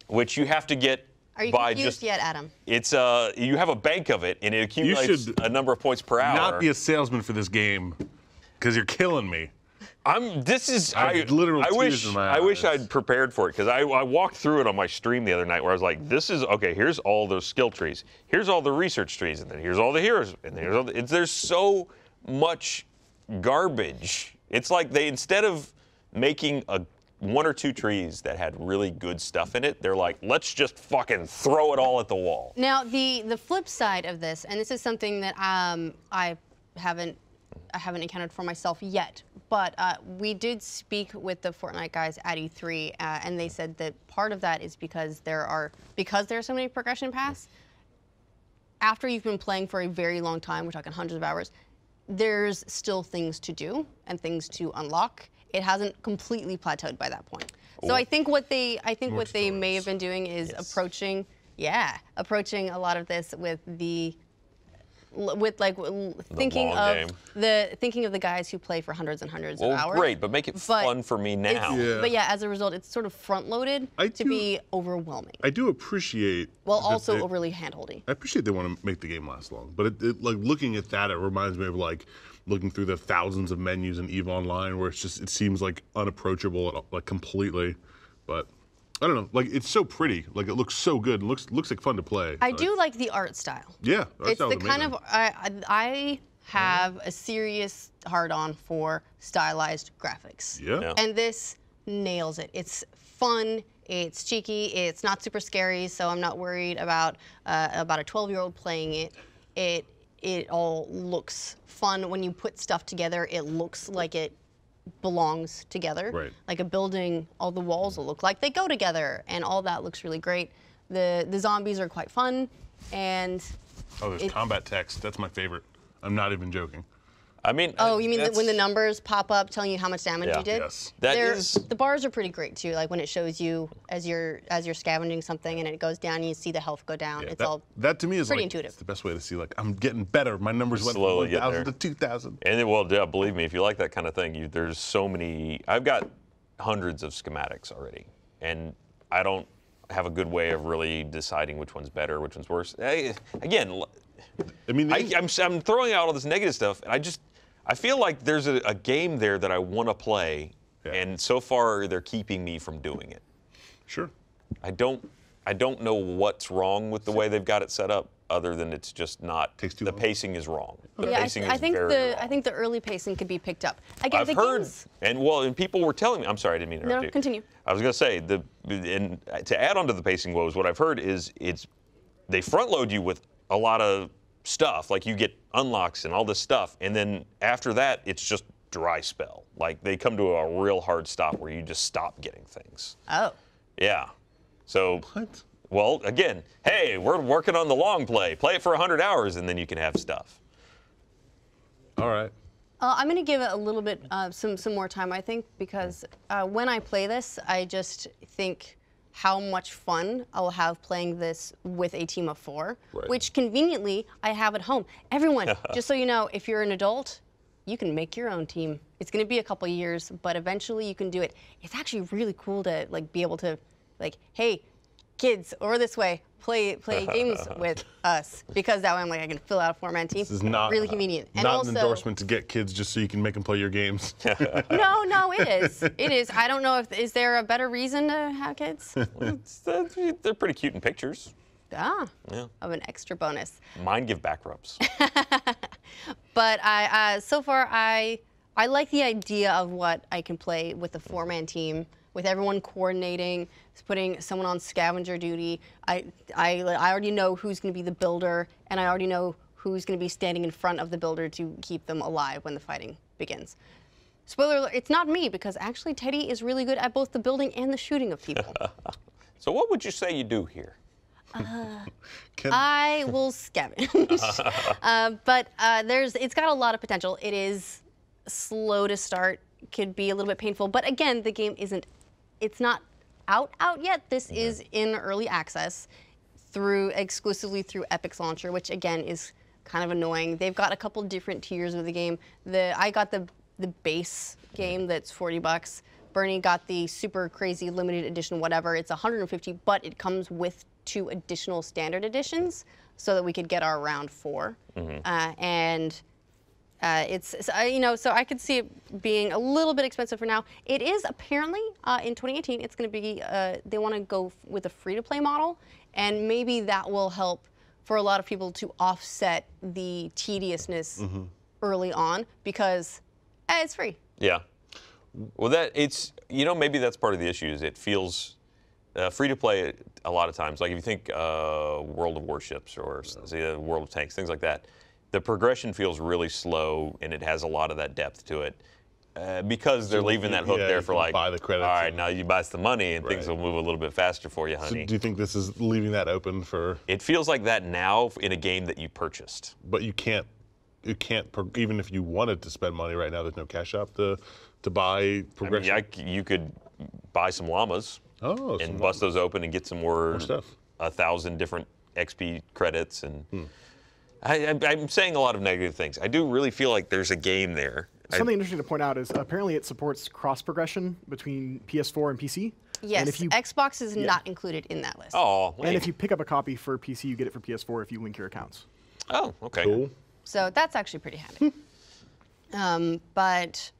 which you have to get. Are you confused yet, Adam? It's you have a bank of it, and it accumulates a number of points per hour. Not be a salesman for this game, because you're killing me. I wish I'd prepared for it, because I walked through it on my stream the other night where I was like, this is, okay, here's all those skill trees. Here's all the research trees, and then here's all the heroes, and here's all there's so much garbage. It's like they, instead of making one or two trees that had really good stuff in it, they're like, let's just fucking throw it all at the wall. Now, the flip side of this, and this is something that I haven't encountered for myself yet, but we did speak with the Fortnite guys at E3, and they said that part of that is because there are so many progression paths. After you've been playing for a very long time, we're talking hundreds of hours, there's still things to do and things to unlock. It hasn't completely plateaued by that point. So I think what they may have been doing is approaching a lot of this with thinking of the guys who play for hundreds and hundreds of hours. Great, but make it fun for me now. But yeah, as a result, it's sort of front-loaded to be overwhelming. I do appreciate. While also overly hand-holdy. I appreciate they want to make the game last long, but like looking at that, it reminds me of like looking through the thousands of menus in EVE Online, where it seems like unapproachable, like completely. But I don't know, like it's so pretty, like it looks so good, looks like fun to play. I do like the art style. Yeah, it's the kind of I have a serious hard-on for stylized graphics. Yeah. And this nails it. It's fun. It's cheeky. It's not super scary, so I'm not worried about a 12-year-old playing it. It all looks fun when you put stuff together. It looks like it belongs together. Right. Like a building, all the walls will look like they go together, and all that looks really great. The zombies are quite fun, and there's combat text. That's my favorite. I'm not even joking. I mean, you mean when the numbers pop up telling you how much damage you did? Yes. The bars are pretty great too. Like when it shows you as you're scavenging something and it goes down, you see the health go down. Yeah, it's all that to me is pretty like, intuitive. it's the best way to see like I'm getting better. My numbers went from Slowly 1,000 to 2,000. And believe me, if you like that kind of thing, there's so many. I've got hundreds of schematics already, and I don't have a good way of really deciding which one's better, which one's worse. Again, I'm throwing out all this negative stuff, and I feel like there's a game there that I want to play, and so far they're keeping me from doing it. Sure. I don't know what's wrong with the way they've got it set up, other than it's just not. Takes too the long. pacing is wrong. The Yeah, pacing I is think very wrong. I think the early pacing could be picked up. Again, I've the heard, games, and people were telling me. I'm sorry, I didn't mean to interrupt No, you. continue. I was going to say and to add on to the pacing woes, what I've heard is they front load you with a lot of stuff, like you get unlocks and all this stuff, and then after that it's just dry spell. Like they come to a real hard stop where you just stop getting things. Oh. Yeah. So. What? Well, again, hey, we're working on the long play. Play it for 100 hours, and then you can have stuff. All right. I'm going to give it a little bit some more time, I think, because when I play this, I just think how much fun I'll have playing this with a team of 4, which conveniently I have at home. Everyone, just so you know, if you're an adult, you can make your own team. It's going to be a couple years, but eventually you can do it. It's actually really cool to be able to, hey, kids, over this way, play games with us, because that way I can fill out a 4-man team. This is not really convenient. And not also, an endorsement to get kids just so you can make them play your games. No, it is. It is. I don't know is there a better reason to have kids? They're pretty cute in pictures. Of an extra bonus. Mine give back rubs. But so far I like the idea of what I can play with a 4-man team, with everyone coordinating, putting someone on scavenger duty. I already know who's going to be the builder, and I already know who's going to be standing in front of the builder to keep them alive when the fighting begins. Spoiler alert, it's not me, because actually Teddy is really good at both the building and the shooting of people. So what would you say you do here? I will scavenge. But it's got a lot of potential. It is slow to start, could be a little bit painful. But again, the game it's not out yet. This is in early access exclusively through Epic's launcher, which again is kind of annoying. They've got a couple different tiers of the game. I got the base game that's $40. Bernie got the super crazy limited edition, whatever. It's $150, but it comes with 2 additional standard editions so that we could get our round 4. So I could see it being a little bit expensive for now. It is apparently in 2018. It's going to be they want to go with a free-to-play model, and maybe that will help for a lot of people to offset the tediousness early on because it's free. Yeah. Well, maybe that's part of the issue. Is it feels free to play a lot of times. Like if you think World of Warships or World of Tanks, things like that, the progression feels really slow and it has a lot of that depth to it because they're leaving that hook there for like, buy the credits all right, now you buy some money and things will move a little bit faster for you, honey. So do you think this is leaving that open for? It feels like that now in a game that you purchased. But you can't even if you wanted to spend money right now, there's no cash up to buy progression. I mean, you could buy some llamas and bust those open and get some more stuff. 1,000 different XP credits. And I'm saying a lot of negative things. I do really feel like there's a game there. Something interesting to point out is apparently it supports cross progression between PS4 and PC. Yes, and if Xbox is not included in that list. Oh, and if you pick up a copy for PC, you get it for PS4 if you link your accounts. Oh, okay. Cool. So that's actually pretty handy. But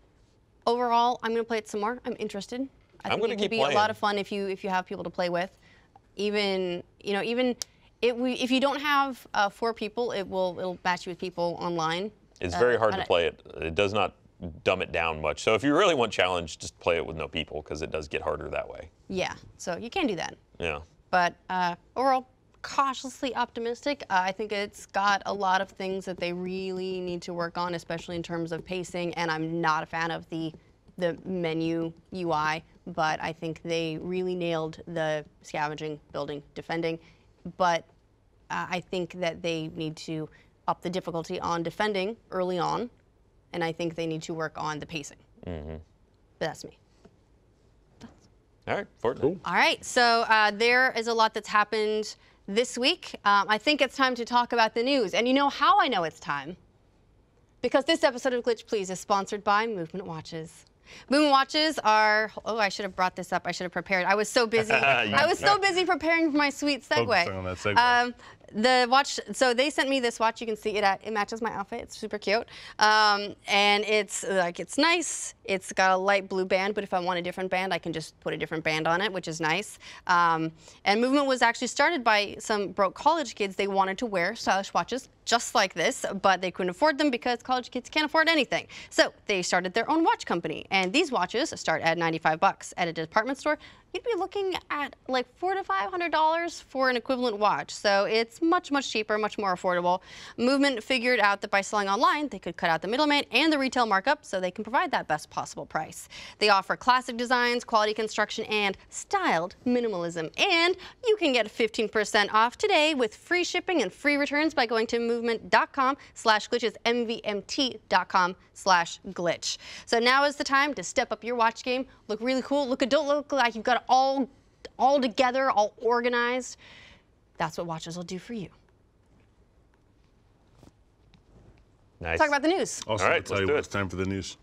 overall, I'm going to play it some more. I'm interested. I think it could be a lot of fun if you have people to play with. Even if you don't have 4 people, it'll match you with people online. It's very hard to play it. It does not dumb it down much. So if you really want challenge, just play it with no people because it does get harder that way. Yeah, so you can do that. Yeah. But overall, cautiously optimistic. I think it's got a lot of things that they really need to work on, especially in terms of pacing. And I'm not a fan of the menu UI, but I think they really nailed the scavenging, building, defending. But I think that they need to up the difficulty on defending early on, and I think they need to work on the pacing. But that's me. All right, Fortnite. Cool. All right, so there is a lot that's happened this week. I think it's time to talk about the news. And you know how I know it's time? Because this episode of Glitch Please is sponsored by Movement Watches. Movement Watches are, I should have brought this up. I should have prepared. I was so busy. I was so busy preparing for my sweet segue. Focusing on that segue. The watch, so they sent me this watch. You can see it matches my outfit. It's super cute. And it's nice. It's got a light blue band, but if I want a different band, I can just put a different band on it, which is nice. And Movement was actually started by some broke college kids. They wanted to wear stylish watches just like this, but they couldn't afford them because college kids can't afford anything. So they started their own watch company. And these watches start at $95 at a department store. You'd be looking at like $400 to $500 for an equivalent watch. So it's much, much cheaper, much more affordable. Movement figured out that by selling online, they could cut out the middleman and the retail markup so they can provide that best possible price. They offer classic designs, quality construction, and styled minimalism. And you can get 15% off today with free shipping and free returns by going to movement.com/glitches, MVMT.com/glitch. So now is the time to step up your watch game, look really cool, don't look like you've got it all together, all organized. That's what watches will do for you. Nice. Talk about the news. Also, All right, I'll tell let's you do what, it. it's time for the news.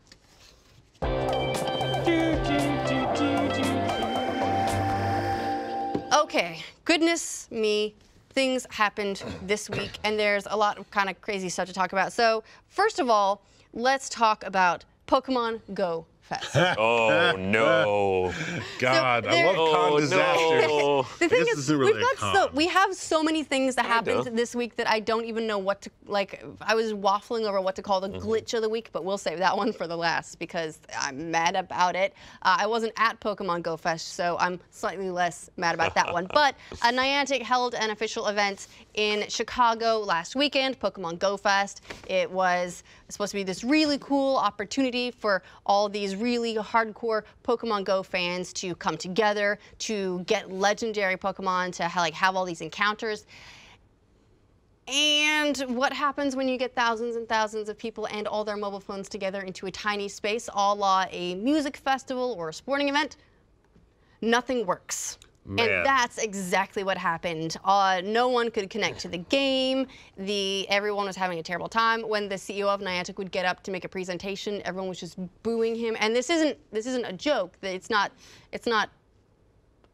Okay, goodness me, things happened this week, and there's a lot of kind of crazy stuff to talk about. So, first of all, let's talk about Pokemon Go Fest. Oh, no. God, I love con disasters. No. The thing this is, isn't really a con. we have so many things that happened Kinda. this week that I don't even know what to, like, I was waffling over what to call the glitch of the week, but we'll save that one for the last because I'm mad about it. I wasn't at Pokemon Go Fest, so I'm slightly less mad about that one. But Niantic held an official event in Chicago last weekend, Pokemon Go Fest. It was supposed to be this really cool opportunity for all these really hardcore Pokemon Go fans to come together, to get legendary Pokemon, to have all these encounters. And what happens when you get thousands and thousands of people and all their mobile phones together into a tiny space, a la a music festival or a sporting event? Nothing works. Man. And that's exactly what happened. No one could connect to the game. Everyone was having a terrible time. When the CEO of Niantic would get up to make a presentation, everyone was just booing him. And this isn't a joke. It's not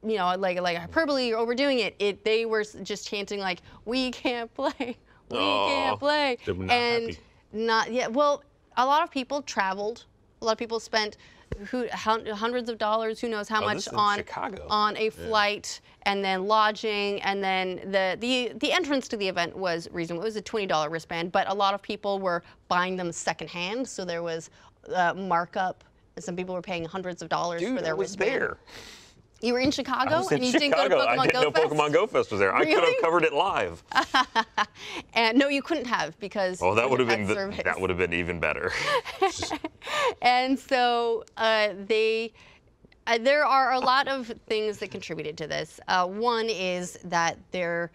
like hyperbole or overdoing it. They were just chanting like, "We can't play, we can't play," they were not and happy. Well, a lot of people traveled. A lot of people spent hundreds of dollars, who knows how much on a flight, and then lodging, and then the entrance to the event was reasonable. It was a $20 wristband, but a lot of people were buying them secondhand, so there was markup. Some people were paying hundreds of dollars for their wristband. There. You were in Chicago, and you didn't go to Pokemon Go Fest? I didn't know Pokemon Go Fest was there. Really? I could have covered it live. And no, you couldn't have, because that would have been even better. And so there are a lot of things that contributed to this. One is that the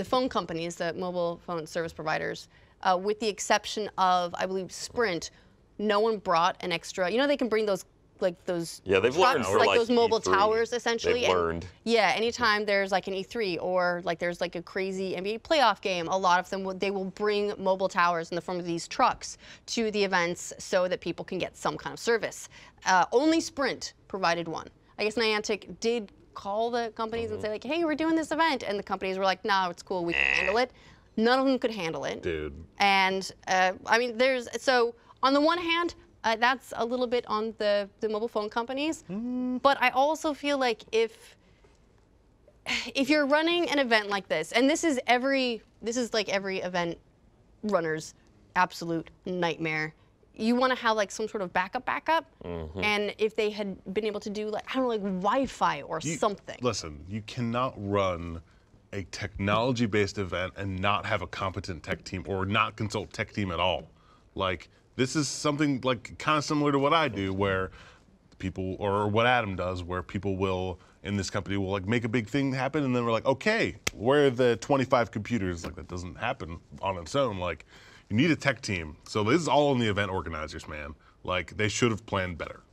phone companies, the mobile phone service providers, with the exception of, I believe, Sprint, no one brought an extra. They can bring those. Yeah, they've learned for those mobile E3. towers, essentially. They've learned. Yeah, anytime there's like an E3 or there's a crazy NBA playoff game, a lot of them they will bring mobile towers in the form of these trucks to the events so that people can get some kind of service. Only Sprint provided one. I guess Niantic did call the companies and say like, "Hey, we're doing this event," and the companies were like, "No, it's cool, we can handle it." None of them could handle it. Dude. And on the one hand, that's a little bit on the mobile phone companies, but I also feel like if you're running an event like this, and this is like every event runner's absolute nightmare. You want to have some sort of backup, and if they had been able to do Wi-Fi or something. Listen, you cannot run a technology-based event and not have a competent tech team or not consult tech team at all. This is something kind of similar to what I do, where people, or what Adam does, where people will, in this company, will make a big thing happen, and then we're like, okay, where are the 25 computers? That doesn't happen on its own. You need a tech team. So this is all on the event organizers, man. They should have planned better.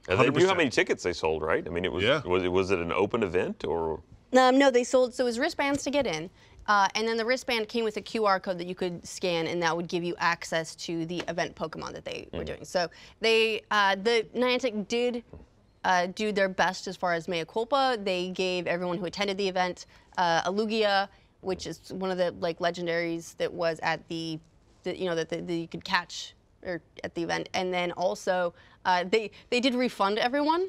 And they knew how many tickets they sold, right? I mean, was it an open event or? No, they sold. So it was wristbands to get in. And then the wristband came with a QR code that you could scan, and that would give you access to the event Pokemon that they were doing. So the Niantic did do their best as far as mea culpa. They gave everyone who attended the event a Lugia, which is one of the legendaries that was at that you could catch at the event. And then also they did refund everyone.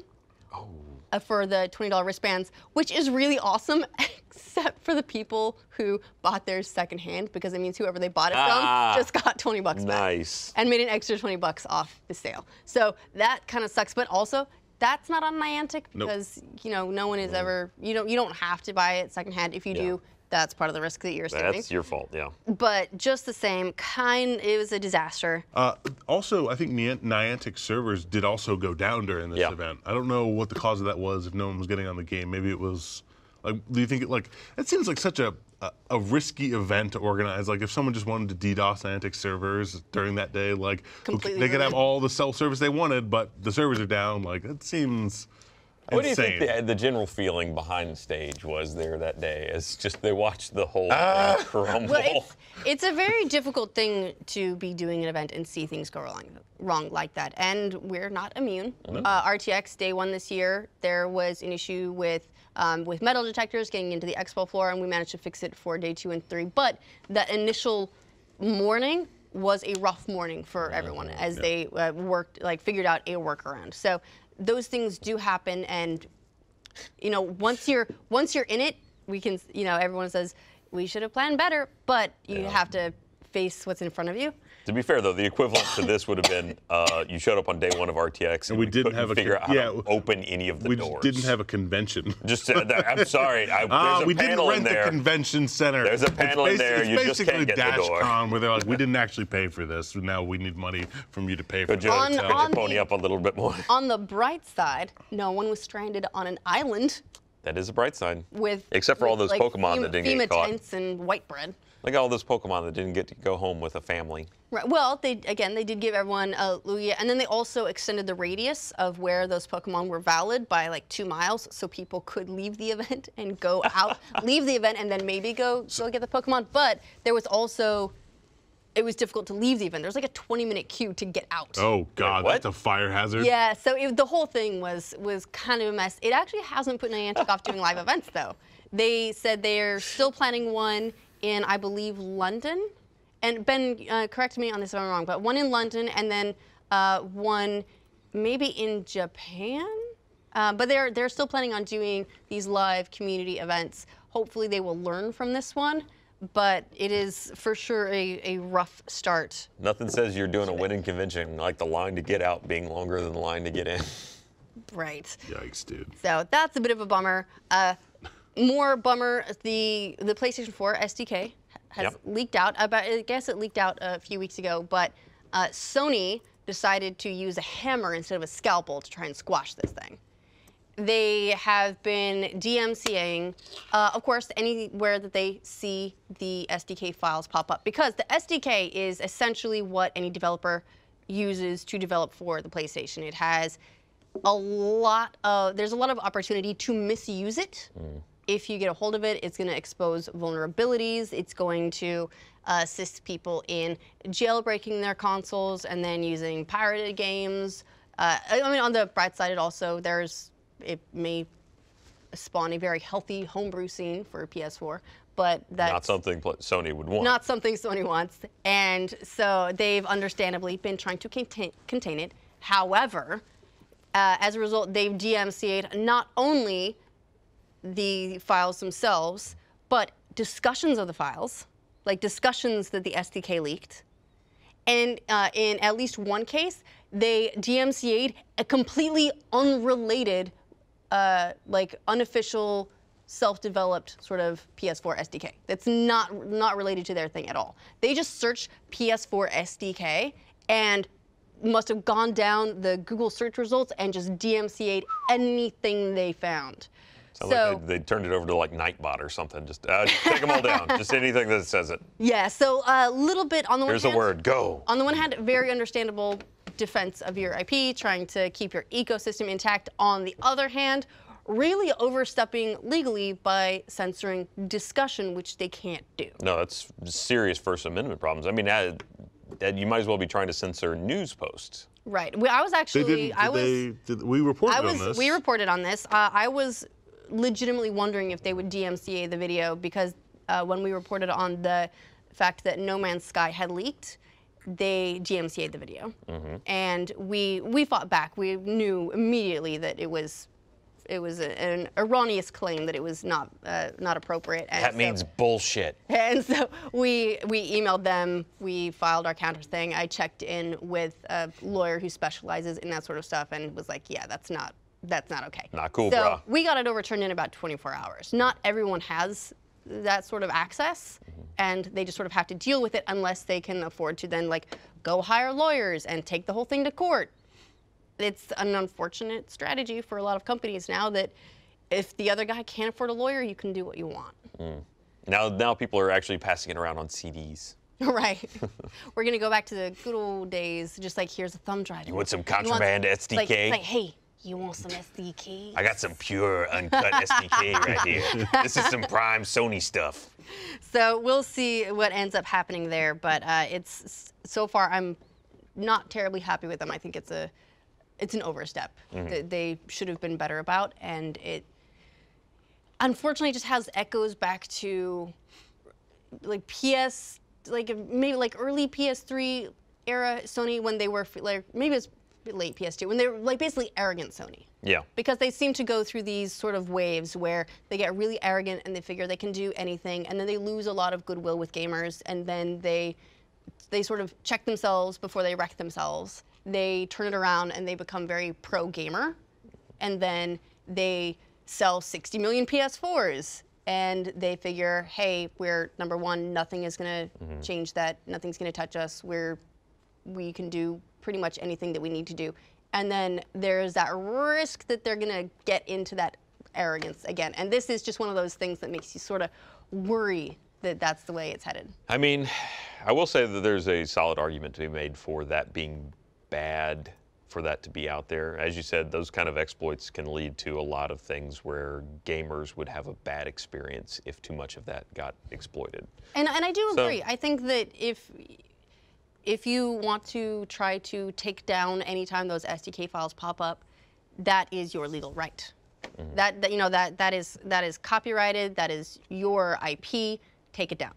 For the $20 wristbands, which is really awesome, except for the people who bought theirs secondhand, because it means whoever they bought it from just got $20 back. Nice. And made an extra $20 off the sale. So that kind of sucks, but also that's not on Niantic, because no one is ever, you don't have to buy it secondhand. If you do, that's part of the risk that you're assuming. That's your fault, yeah. But just the same, it was a disaster. Also, I think Niantic servers did also go down during this event. I don't know what the cause of that was, if no one was getting on the game. Maybe it was, do you think it seems like such a risky event to organize. If someone just wanted to DDoS Niantic servers during that day, they could have all the self-service they wanted, but the servers are down. It seems What insane. do you think the general feeling behind stage was there that day? It's just they watched the whole thing crumble. Well, it's a very difficult thing to be doing an event and see things go wrong like that, and we're not immune. RTX Day 1 this year, there was an issue with metal detectors getting into the expo floor, and we managed to fix it for Day 2 and 3. But that initial morning was a rough morning for everyone as they figured out a workaround. So those things do happen, and once you're in it, we can everyone says we should have planned better, but you have to face what's in front of you. To be fair, though, the equivalent to this would have been you showed up on day one of RTX and we didn't have figure out how to open any of the doors. We didn't have a convention. I'm sorry. There's a we didn't panel in rent there. the convention center. There's a panel in there. You just can't get the door. DashCon, where they're like, we didn't actually pay for this. So now we need money from you to pay for it. Could you pony up a little bit more? On the bright side, no one was stranded on an island. That is a bright side. Except for all those Pokemon that didn't get caught. tents and white bread. Like all those Pokemon that didn't get to go home with a family. Right. Well, they did give everyone a Lugia, and then they also extended the radius of where those Pokemon were valid by like 2 miles, so people could leave the event and go out, leave the event, and then maybe go get the Pokemon. But there was also, it was difficult to leave the event. There was like a 20-minute queue to get out. Oh God, that's a fire hazard. Yeah. So the whole thing was kind of a mess. It actually hasn't put Niantic off doing live events though. They said they're still planning one in, I believe, London. And Ben, correct me on this if I'm wrong, but one in London and then one maybe in Japan. But they're still planning on doing these live community events. Hopefully they will learn from this one, but it is for sure a rough start. Nothing says you're doing a winning convention like the line to get out being longer than the line to get in. Right. Yikes, dude. So that's a bit of a bummer. More bummer, the PlayStation 4 SDK has leaked out. I guess it leaked out a few weeks ago, but Sony decided to use a hammer instead of a scalpel to try and squash this thing. They have been DMCAing, of course, anywhere that they see the SDK files pop up, because the SDK is essentially what any developer uses to develop for the PlayStation. It has there's a lot of opportunity to misuse it. If you get a hold of it, it's going to expose vulnerabilities. It's going to assist people in jailbreaking their consoles and then using pirated games. I mean, on the bright side, it may spawn a very healthy homebrew scene for PS4, but that's not something Sony would want. Not something Sony wants, and so they've understandably been trying to contain it. However, as a result, they've DMCA'd not only the files themselves, but discussions of the files, like discussions that the SDK leaked. And in at least one case, they DMCA'd a completely unrelated, like unofficial, self-developed sort of PS4 SDK. That's not related to their thing at all. They just searched PS4 SDK and must have gone down the Google search results and just DMCA'd anything they found. So like they turned it over to like Nightbot or something. Just take them all down. Just anything that says it. Yeah. So a little bit on the one hand. Here's the word. Go. On the one hand, very understandable defense of your IP, trying to keep your ecosystem intact. On the other hand, really overstepping legally by censoring discussion, which they can't do. No, that's serious First Amendment problems. I mean, you might as well be trying to censor news posts. Right. I was actually. We reported on this. We reported on this. I was legitimately wondering if they would DMCA the video, because when we reported on the fact that No Man's Sky had leaked, they DMCA'd the video. And we fought back. We knew immediately that it was an erroneous claim, that it was not appropriate. And that means bullshit. And so we emailed them. We filed our counter thing. I checked in with a lawyer who specializes in that sort of stuff and was like, yeah, that's not okay. Not cool, so brah. We got it overturned in about 24 hours. Not everyone has that sort of access, and they just sort of have to deal with it unless they can afford to then like go hire lawyers and take the whole thing to court. It's an unfortunate strategy for a lot of companies now that if the other guy can't afford a lawyer, you can do what you want. Now people are actually passing it around on CDs. Right. We're going to go back to the good old days, just like here's a thumb drive. You want some contraband SDK? It's like, hey, you want some SDK? I got some pure, uncut SDK right here. This is some prime Sony stuff. So we'll see what ends up happening there, but it's so far I'm not terribly happy with them. I think it's an overstep that they should have been better about, and it unfortunately just has echoes back to like maybe like early PS3 era Sony, when they were like, maybe it's late PS2, when they were like basically arrogant Sony. Yeah. Because they seem to go through these sort of waves where they get really arrogant and they figure they can do anything, and then they lose a lot of goodwill with gamers, and then they sort of check themselves before they wreck themselves. They turn it around and they become very pro gamer, and then they sell 60 million PS4s, and they figure, hey, we're number one, nothing is gonna change that, nothing's gonna touch us, we can do pretty much anything that we need to do. And then there's that risk that they're gonna get into that arrogance again. And this is just one of those things that makes you sort of worry that that's the way it's headed. I mean, I will say that there's a solid argument to be made for that being bad, for that to be out there. As you said, those kind of exploits can lead to a lot of things where gamers would have a bad experience if too much of that got exploited. And I do agree. I think that if you want to try to take down anytime those SDK files pop up, that is your legal right. That is copyrighted. That is your IP. Take it down.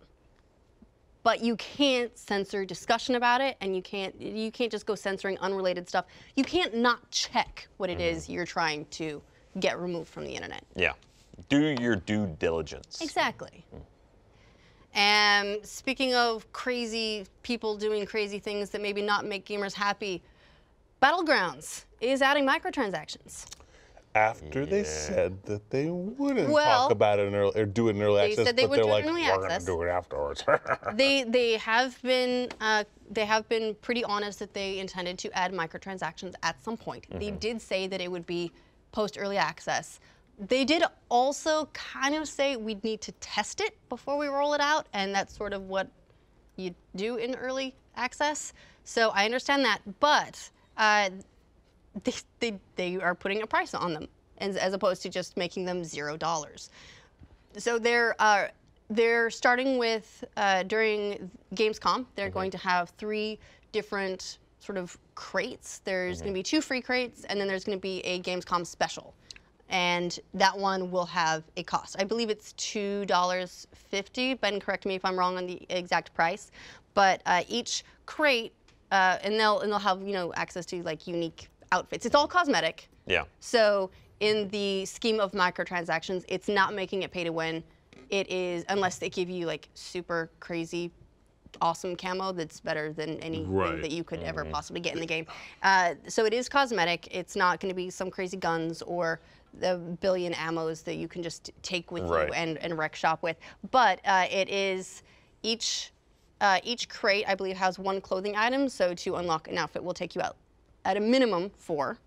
But you can't censor discussion about it, and you can't just go censoring unrelated stuff. You can't not check what it is you're trying to get removed from the internet. Yeah, do your due diligence. Exactly. And speaking of crazy people doing crazy things that maybe not make gamers happy, Battlegrounds is adding microtransactions. After they said that they wouldn't talk about it or do it in early access, said they would they're do it like, in early we're going access. to do it afterwards. They have been pretty honest that they intended to add microtransactions at some point. They did say that it would be post early access. They did also kind of say we'd need to test it before we roll it out, and that's sort of what you do in early access. So I understand that, but they are putting a price on them, as opposed to just making them $0. So they're starting with during Gamescom. They're going to have 3 different sort of crates. There's going to be 2 free crates, and then there's going to be a Gamescom special. And that one will have a cost. I believe it's $2.50. Ben, correct me if I'm wrong on the exact price. But each crate, and they'll have access to like unique outfits. It's all cosmetic. Yeah. So in the scheme of microtransactions, it's not making it pay to win. It is, unless they give you like super crazy awesome camo that's better than anything that you could ever possibly get in the game. So it is cosmetic. It's not going to be some crazy guns or the billion ammos that you can just take with you and wreck shop with. But it is each crate, I believe, has 1 clothing item. So to unlock an outfit will take you out at a minimum 4.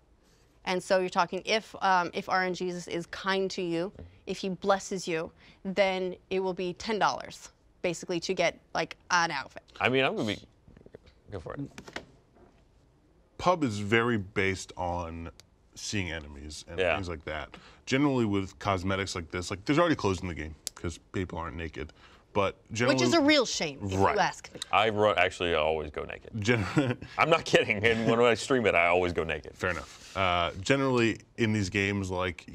And so you're talking if RNG is kind to you, if he blesses you, then it will be $10 basically to get like an outfit. I mean, I'm gonna go for it. Pub is very based on seeing enemies and things like that. Generally with cosmetics like this, like there's already clothes in the game because people aren't naked. But generally, which is a real shame, if you ask me. I always go naked. I'm not kidding. And when I stream it, I always go naked. Fair enough. Generally, in these games, like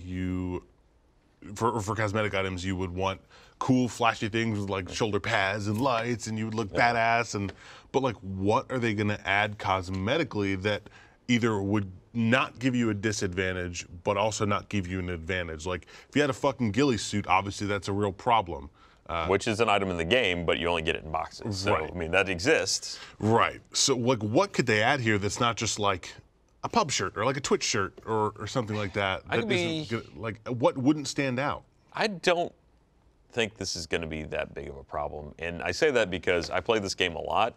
for cosmetic items, you would want cool, flashy things with like shoulder pads and lights, and you would look badass. But like, what are they going to add cosmetically that either would not give you a disadvantage, but also not give you an advantage? Like, if you had a fucking ghillie suit, obviously that's a real problem. Which is an item in the game, but you only get it in boxes. So, I mean, that exists. Right. So, like, what could they add here that's not just like a pub shirt or like a Twitch shirt or something like that? Like, what wouldn't stand out? I don't think this is going to be that big of a problem. And I say that because I play this game a lot,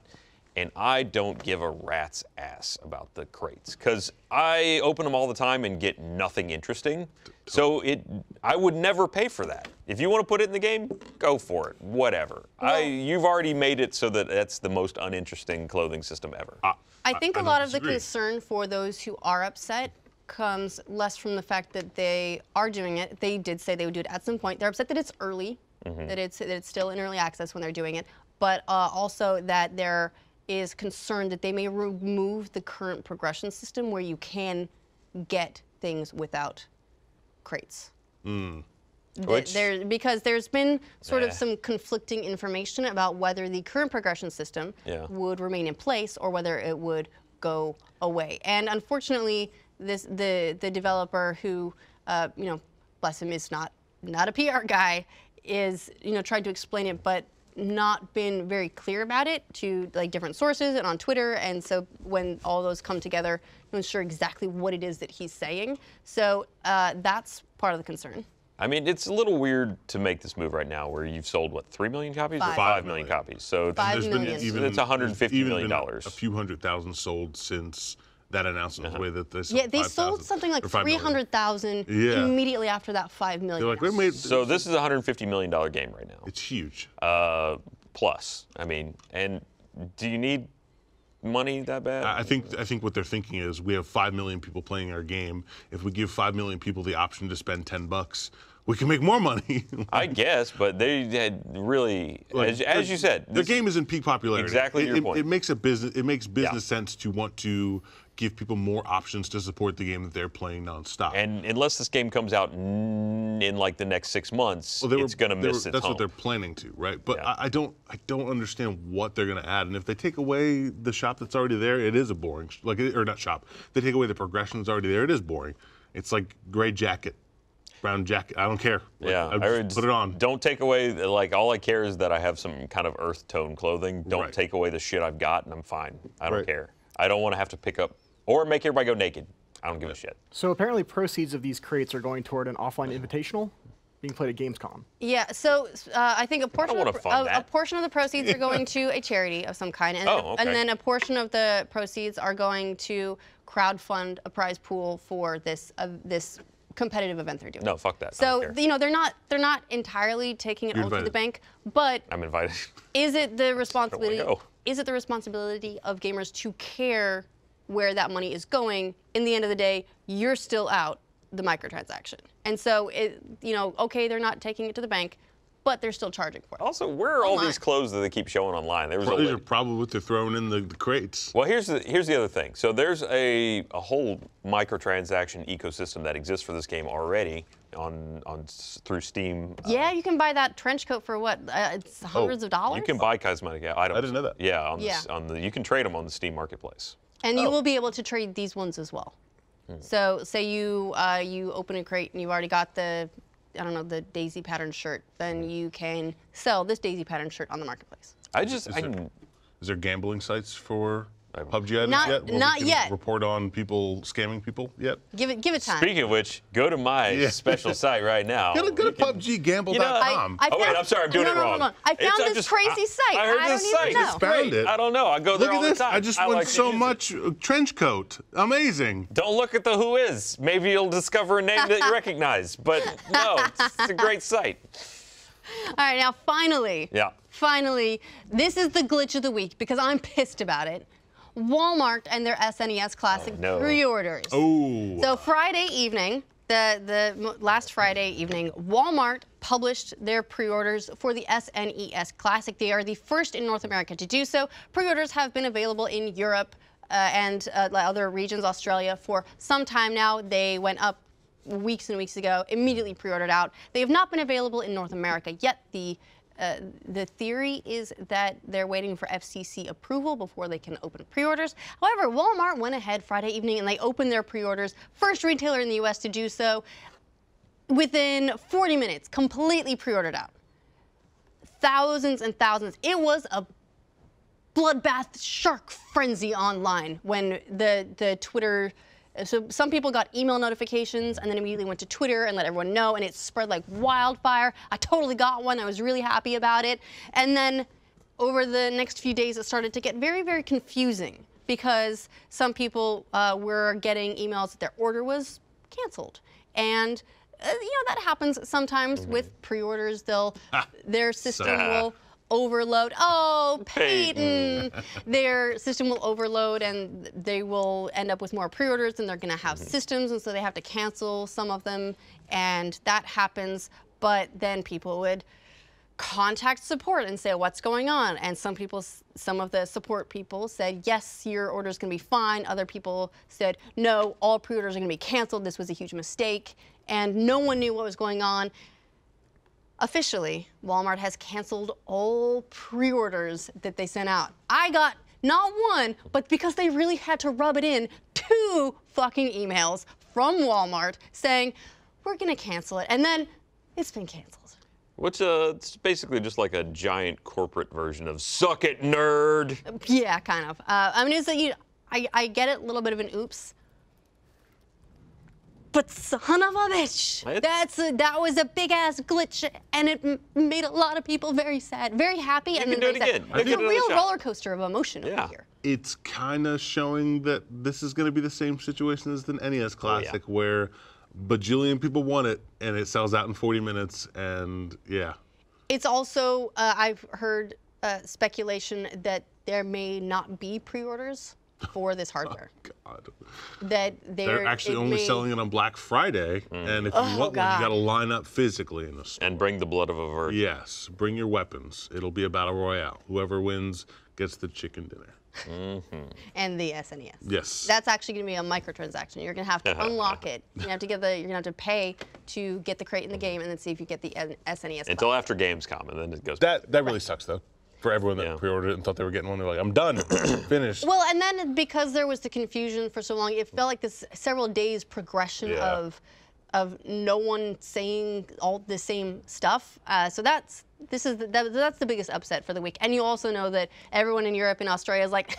and I don't give a rat's ass about the crates because I open them all the time and get nothing interesting. So I would never pay for that. If you want to put it in the game, go for it. Whatever. Well, you've already made it so that that's the most uninteresting clothing system ever. I think a lot of the concern for those who are upset comes less from the fact that they are doing it. They did say they would do it at some point. They're upset that it's early, that it's still in early access when they're doing it, but also that there is concern that they may remove the current progression system where you can get things without crates. Because there's been sort of some conflicting information about whether the current progression system would remain in place or whether it would go away. And unfortunately, the developer who, bless him, is not a PR guy, is trying to explain it, but not been very clear about it to like different sources and on Twitter, and so when all those come together, no one's sure exactly what it is that he's saying. So that's part of the concern. I mean, it's a little weird to make this move right now, where you've sold what, 3 million copies or 5 million copies. So it's $150 million. A few 100,000 sold since that announcement. The way that they sold. Yeah, they sold something like 300,000 immediately after that 5 million. They're like, so this is a $150 million game right now. It's huge. Plus, I mean, and do you need money that bad? I think what they're thinking is we have 5 million people playing our game. If we give 5 million people the option to spend $10, we can make more money. I guess, but they had really, as you said, the game is in peak popularity. Exactly your point. It makes business sense to want to give people more options to support the game that they're playing nonstop. And unless this game comes out in like the next 6 months, it's going to miss its That's home. what they're planning to, right? But I don't understand what they're going to add. And if they take away the shop that's already there, it is a boring or not shop. They take away the progression that's already there, it is boring. It's like gray jacket, brown jacket. I don't care. I put it on. Don't take away, like, all I care is that I have some kind of earth tone clothing. Don't take away the shit I've got, and I'm fine. I don't care. I don't want to have to pick up or make everybody go naked. I don't give a shit. So apparently proceeds of these crates are going toward an offline invitational being played at Gamescom. Yeah, so I think a portion of the proceeds are going to a charity of some kind, and, and then a portion of the proceeds are going to crowdfund a prize pool for this this competitive event they're doing. No, fuck that. So they're not entirely taking it all to the bank, but I'm invited. Is it the responsibility? Is it the responsibility of gamers to care where that money is going? In the end of the day, you're still out the microtransaction, and so okay, they're not taking it to the bank, but they're still charging for it. Also, where are all these clothes that they keep showing online? These are probably what they're throwing in the crates. Well, here's the other thing. So there's a whole microtransaction ecosystem that exists for this game already through Steam. Yeah, you can buy that trench coat for what? It's hundreds of dollars. You can buy cosmetic items. I didn't know that. Yeah, you can trade them on the Steam marketplace. And you will be able to trade these ones as well. So say you open a crate and you've already got the daisy pattern shirt, then you can sell this daisy pattern shirt on the marketplace. Is there gambling sites for PUBG items yet? Not yet. Report on people scamming people yet? Give it time. Speaking of which, go to my special site right now. Go to PUBGgamble.com. Oh wait, I'm sorry, I'm doing it wrong. No. I found this crazy site. I heard this site. It's found it. I don't know. I go there all the time. I just won so much trench coat. Amazing. Don't look at the who is. Maybe you'll discover a name that you recognize. But no, it's a great site. All right, now finally. Yeah. Finally, this is the glitch of the week because I'm pissed about it. Walmart and their SNES Classic pre-orders. Oh. So Friday evening, the last Friday evening, Walmart published their pre-orders for the SNES Classic. They are the first in North America to do so. Pre-orders have been available in Europe and other regions, Australia, for some time now. They went up weeks and weeks ago, immediately pre-ordered out. They have not been available in North America yet. The theory is that they're waiting for FCC approval before they can open pre-orders. However, Walmart went ahead Friday evening and they opened their pre-orders. First retailer in the US to do so. Within 40 minutes, completely pre-ordered out. Thousands and thousands. It was a bloodbath shark frenzy online when the Twitter. So some people got email notifications and then immediately went to Twitter and let everyone know, and it spread like wildfire. I totally got one. I was really happy about it. And then over the next few days, it started to get very, very confusing because some people were getting emails that their order was canceled. And that happens sometimes with pre-orders. Their system will overload. Oh, Peyton! Their system will overload and they will end up with more pre-orders and they're going to have systems, and so they have to cancel some of them, and that happens. But then people would contact support and say, what's going on? And some of the support people said, yes, your order's going to be fine. Other people said, no, all pre-orders are going to be canceled. This was a huge mistake. And no one knew what was going on. Officially, Walmart has canceled all pre-orders that they sent out. I got not one, but because they really had to rub it in, 2 fucking emails from Walmart saying, we're going to cancel it. And then it's been canceled. Which it's basically just like a giant corporate version of "suck it, nerd." Yeah, kind of. I mean, it's like I get it, a little bit of an oops. But son of a bitch, that was a big ass glitch, and it made a lot of people very sad, very happy, and then do it very sad. again. It's a real roller coaster of emotion over here. It's kind of showing that this is going to be the same situation as the NES Classic, where bajillion people want it, and it sells out in 40 minutes, and yeah. It's also, I've heard speculation that there may not be pre-orders for this hardware. Oh, God. That they're actually only selling it on Black Friday, and if you want one, you got to line up physically in the store. And bring the blood of a virgin. Yes, bring your weapons. It'll be a battle royale. Whoever wins gets the chicken dinner. And the SNES. Yes. That's actually going to be a microtransaction. You're going to have to unlock it. You're going to have to pay to get the crate in the game, and then see if you get the SNES. Until after Gamescom, and then it goes. That really sucks, though. For everyone that pre-ordered it and thought they were getting one, they're like, I'm done, finished. Well, and then because there was the confusion for so long, it felt like this several days progression of no one saying all the same stuff. So that's the biggest upset for the week. And you also know that everyone in Europe and Australia is like,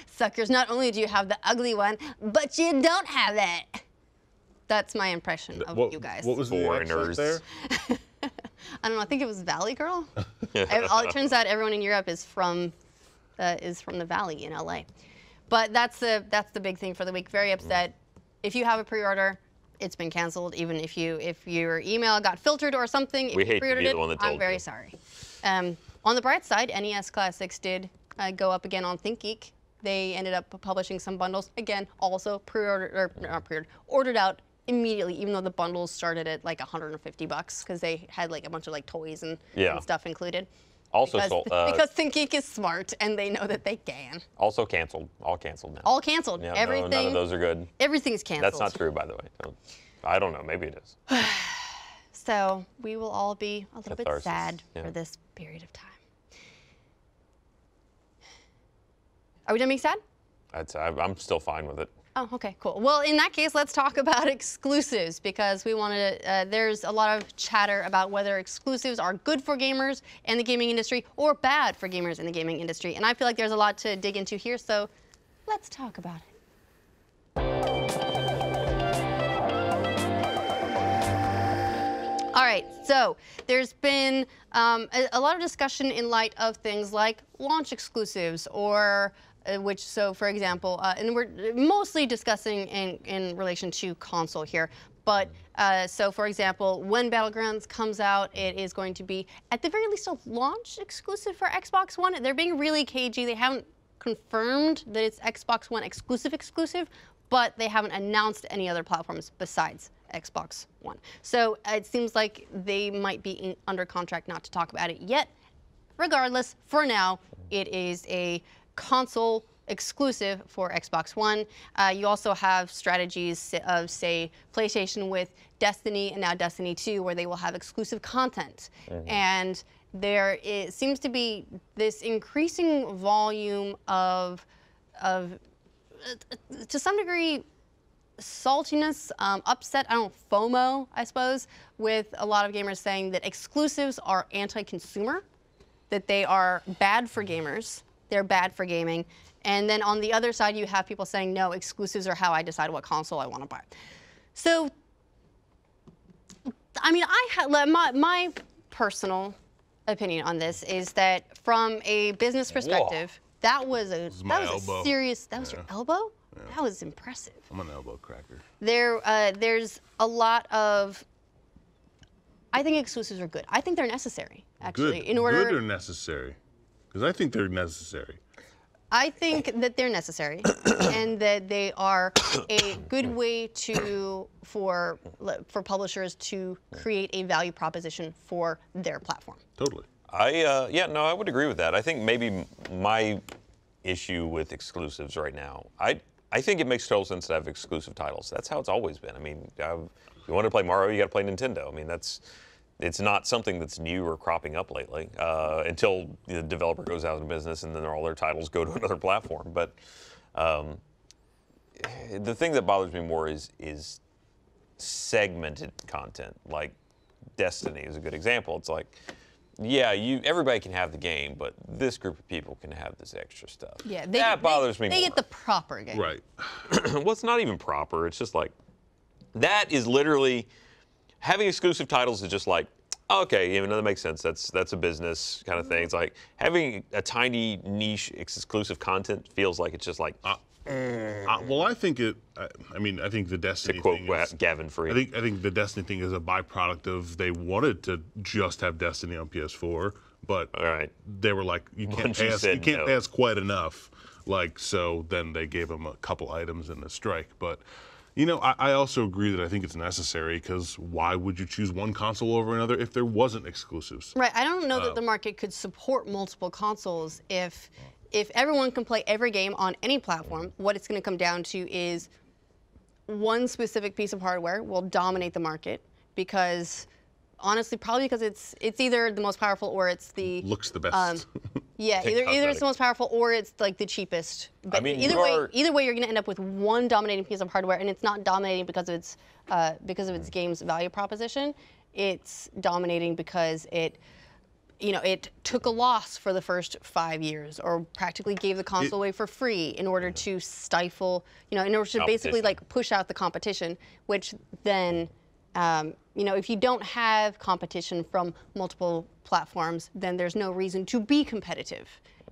suckers, not only do you have the ugly one, but you don't have that. That's my impression of you guys. What was the foreigners there? I don't know. I think it was Valley Girl. It turns out everyone in Europe is from the Valley in LA. But that's the big thing for the week. Very upset. If you have a pre-order, it's been canceled. Even if your email got filtered or something, we hate to be the one that told you. I'm very sorry. On the bright side, NES Classics did go up again on ThinkGeek. They ended up publishing some bundles again, also ordered out immediately, even though the bundles started at like $150 because they had like a bunch of like toys and stuff included. Also, because ThinkGeek is smart and they know that they can. Also canceled. All canceled now. All canceled. Yeah, everything. none of those are good. Everything's canceled. That's not true, by the way. I don't know. Maybe it is. So we will all be a little Catharsis. bit sad for this period of time. Are we done being sad? I'm still fine with it. Oh, okay, cool. Well, in that case, let's talk about exclusives because we wanted to, there's a lot of chatter about whether exclusives are good for gamers in the gaming industry or bad for gamers in the gaming industry. And I feel like there's a lot to dig into here, so let's talk about it. All right, so there's been a lot of discussion in light of things like launch exclusives or for example, and we're mostly discussing in relation to console here, but so for example, when Battlegrounds comes out, it is going to be at the very least a launch exclusive for Xbox One. They're being really cagey. They haven't confirmed that it's Xbox One exclusive, but they haven't announced any other platforms besides Xbox One. So it seems like they might be under contract not to talk about it yet. Regardless, for now, it is a console exclusive for Xbox One. You also have strategies of, say, PlayStation with Destiny and now Destiny 2, where they will have exclusive content. And there seems to be this increasing volume of to some degree, saltiness, upset, FOMO, I suppose, with a lot of gamers saying that exclusives are anti-consumer, that they are bad for gamers. They're bad for gaming. And then on the other side, you have people saying, no, exclusives are how I decide what console I want to buy. So, I mean, my personal opinion on this is that from a business perspective, that was a serious, that was your elbow? Yeah. That was impressive. I'm an elbow cracker. There's a lot of, I think exclusives are good. I think they're necessary, actually. Good or necessary? Because I think they're necessary. I think that they're necessary and that they are a good way for publishers to create a value proposition for their platform. Totally. I would agree with that. I think maybe my issue with exclusives right now, I think it makes total sense to have exclusive titles. That's how it's always been. I mean, if you want to play Mario, you got to play Nintendo. I mean, it's not something that's new or cropping up lately until the developer goes out of business and then all their titles go to another platform. But the thing that bothers me more is segmented content. Like Destiny is a good example. It's like, yeah, everybody can have the game, but this group of people can have this extra stuff. Yeah, that bothers me They more. get the proper game. Right. Well, it's not even proper. It's just like, that is literally, having exclusive titles is just like, okay, that makes sense. That's a business kind of thing. It's like having a tiny niche exclusive content feels like it's just like. Well, I think it. I think the Destiny To quote thing is, Gavin Free. I think the Destiny thing is a byproduct of they wanted to just have Destiny on PS4, but All right. they were like, you can't Bungie pay us. You said can't no. pay us quite enough. Like, so then they gave them a couple items in the strike. But I also agree that I think it's necessary, because why would you choose one console over another if there wasn't exclusives? Right. I don't know that the market could support multiple consoles if everyone can play every game on any platform. What it's going to come down to is one specific piece of hardware will dominate the market, because honestly, probably because it's either the most powerful or it's the Looks the best. yeah, either it's cosmetic. the most powerful or it's like the cheapest. But I mean, either way, you're going to end up with one dominating piece of hardware, and it's not dominating because of its game's value proposition. It's dominating because it took a loss for the first 5 years, or practically gave the console away for free in order to stifle, in order to basically Competition. like push out the competition, which then, if you don't have competition from multiple platforms, then there's no reason to be competitive.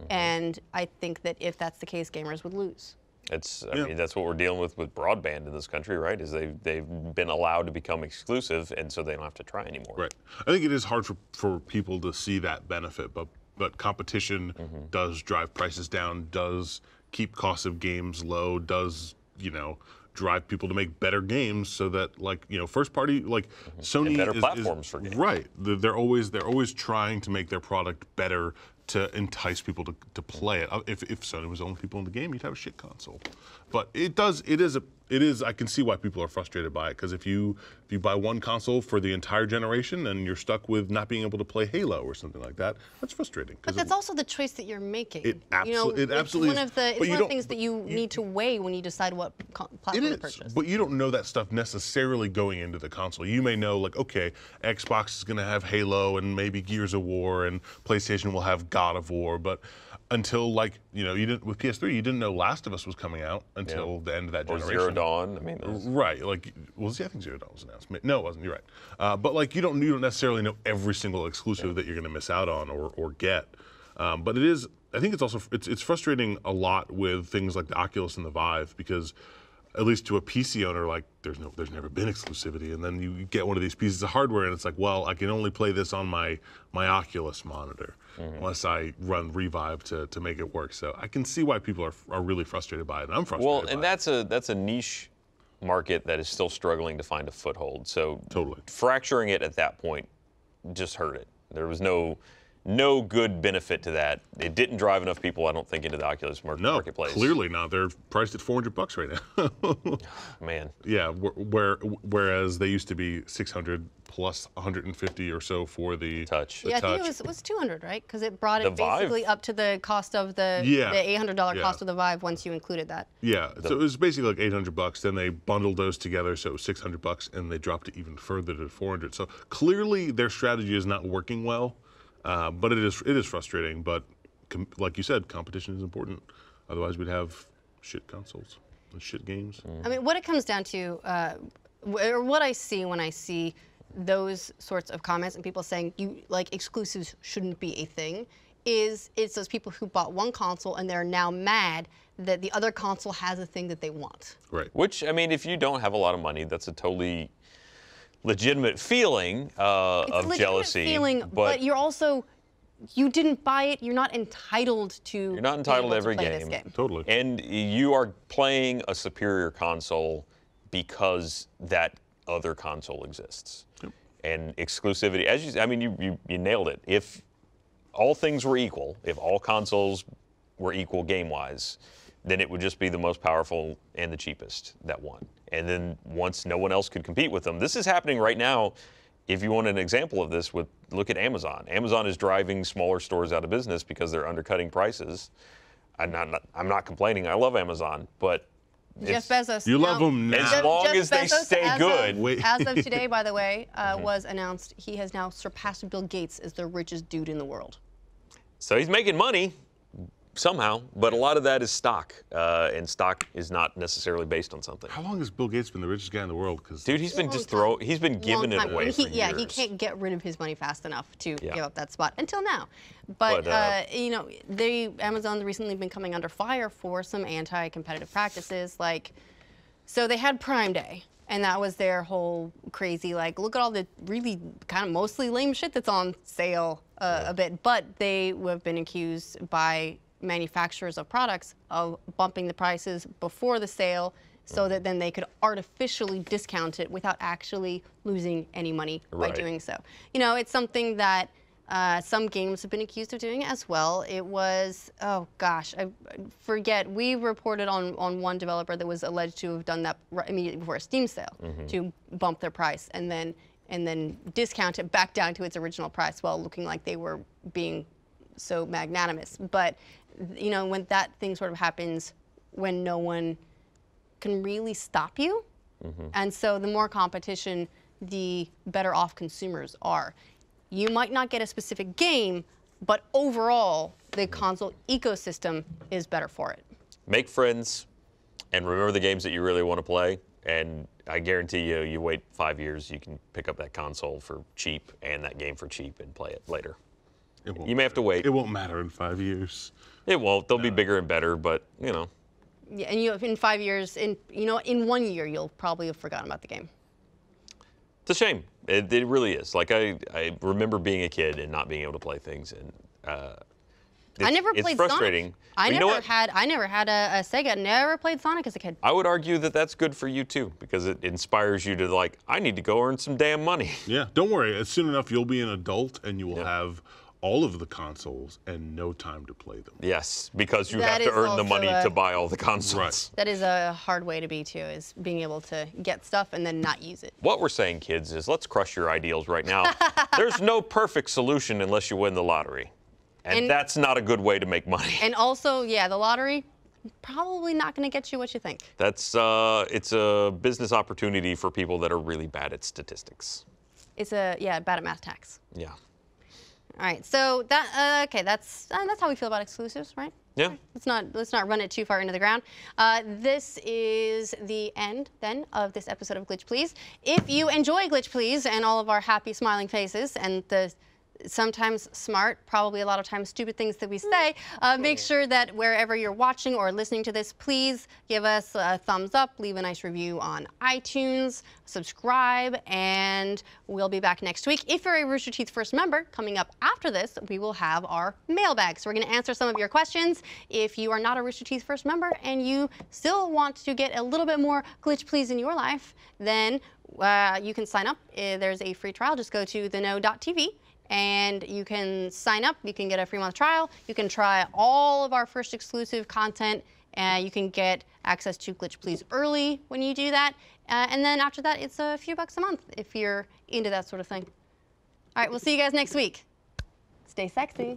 And I think that if that's the case, gamers would lose. I mean, that's what we're dealing with broadband in this country, right? Is they've been allowed to become exclusive, and so they don't have to try anymore. Right. I think it is hard for people to see that benefit, but competition does drive prices down, does keep costs of games low, does drive people to make better games, so that first party Sony And better is platforms for games. Right. They're always trying to make their product better to entice people to play it. If Sony was the only people in the game, you'd have a shit console. But it is. I can see why people are frustrated by it, because if you buy one console for the entire generation and you're stuck with not being able to play Halo or something like that, that's frustrating. But that's also the choice that you're making. It absolutely it's one is. of the But things that you need to weigh when you decide what platform to purchase. But you don't know that stuff necessarily going into the console. You may know, okay, Xbox is going to have Halo and maybe Gears of War, and PlayStation will have God of War, but until you didn't with PS3, you didn't know Last of Us was coming out until the end of that Or generation. Zero Dawn. I mean, Right, I think Zero Dawn was announced. No, it wasn't. You're right. But you don't necessarily know every single exclusive that you're going to miss out on or get. But it is. I think it's also it's frustrating a lot with things like the Oculus and the Vive, because at least to a PC owner, there's never been exclusivity, and then you get one of these pieces of hardware, and it's like, well, I can only play this on my Oculus monitor, unless I run Revive to make it work. So I can see why people are really frustrated by it, and I'm frustrated. well, by and it. that's a niche market that is still struggling to find a foothold. So Totally. fracturing it at that point just hurt it. There was no good benefit to that. It didn't drive enough people, I don't think, into the Oculus marketplace. Clearly not. They're priced at $400 right now. Man. Yeah, whereas they used to be $600 plus 150 or so for the Touch. Yeah, I Touch. think it was $200, right? Because it brought The it basically Vive? up to the cost of the $800 cost of the Vive once you included that. Yeah, so it was basically like $800. Then they bundled those together, so it was $600, and they dropped it even further to $400. So clearly their strategy is not working well, but it is frustrating. But like you said, competition is important. Otherwise, we'd have shit consoles and shit games. I mean, what it comes down to, or what I see when I see those sorts of comments and people saying exclusives shouldn't be a thing, is it's those people who bought one console and they're now mad that the other console has a thing that they want. Right. Which, I mean, if you don't have a lot of money, that's a totally legitimate feeling of legitimate jealousy. Feeling, but you didn't buy it. You're not entitled to. You're not entitled to every play game. This game. Totally. And you are playing a superior console because that other console exists. Yep. And exclusivity, you nailed it. If all things were equal, if all consoles were equal game-wise, then it would just be the most powerful and the cheapest that won. And then once no one else could compete with them, this is happening right now. If you want an example of this, look at Amazon. Amazon is driving smaller stores out of business because they're undercutting prices. I'm not complaining. I love Amazon, but Jeff Bezos. You love him now. As long as they stay good. As of today, by the way, was announced he has now surpassed Bill Gates as the richest dude in the world. So he's making money somehow, but a lot of that is stock, and stock is not necessarily based on something. How long has Bill Gates been the richest guy in the world? Dude, he's been he's been giving it away for years. Yeah, he can't get rid of his money fast enough to give up that spot until now. But you know, Amazon's recently been coming under fire for some anti-competitive practices. Like, so they had Prime Day, and that was their whole crazy, like, look at all the really kind of mostly lame shit that's on sale a bit. But they have been accused by manufacturers of products of bumping the prices before the sale so that then they could artificially discount it without actually losing any money by doing so. You know, it's something that some games have been accused of doing as well. It was, oh gosh, I forget. We reported on one developer that was alleged to have done that immediately before a Steam sale to bump their price and then discount it back down to its original price while looking like they were being so magnanimous. But you know, when that thing sort of happens when no one can really stop you, and so the more competition, the better off consumers are. You might not get a specific game, but overall, the console ecosystem is better for it. Make friends, and remember the games that you really want to play, and I guarantee you, you wait 5 years, you can pick up that console for cheap and that game for cheap and play it later. You may have to wait. It won't matter in 5 years. It won't. They'll be bigger and better, but you know. Yeah, and in 5 years, in 1 year, you'll probably have forgotten about the game. It's a shame. It really is. Like I remember being a kid and not being able to play things, and I never played it's frustrating. Sonic. I never had a Sega. Never played Sonic as a kid. I would argue that that's good for you too, because it inspires you to like, I need to go earn some damn money. Yeah, don't worry. Soon enough, you'll be an adult and you will have all of the consoles and no time to play them. Yes, because you have to earn the money to buy all the consoles. Right. That is a hard way to be too, is being able to get stuff and then not use it. What we're saying, kids, is let's crush your ideals right now. There's no perfect solution unless you win the lottery. And that's not a good way to make money. And also, yeah, the lottery, probably not going to get you what you think. That's it's a business opportunity for people that are really bad at statistics. It's bad at math tax. Yeah. All right, so that that's how we feel about exclusives, right? Yeah. Let's not run it too far into the ground. This is the end then of this episode of Glitch Please. If you enjoy Glitch Please and all of our happy smiling faces and the sometimes smart, probably a lot of times stupid things that we say, make sure that wherever you're watching or listening to this, please give us a thumbs up, leave a nice review on iTunes, subscribe, and we'll be back next week. If you're a Rooster Teeth First member, coming up after this, we will have our mailbag. So we're going to answer some of your questions. If you are not a Rooster Teeth First member and you still want to get a little bit more Glitch Please in your life, then you can sign up. There's a free trial. Just go to theknow.tv. And you can sign up, you can get a free month trial, you can try all of our first exclusive content, and you can get access to Glitch Please early when you do that. And then after that, it's a few bucks a month if you're into that sort of thing. All right, we'll see you guys next week. Stay sexy.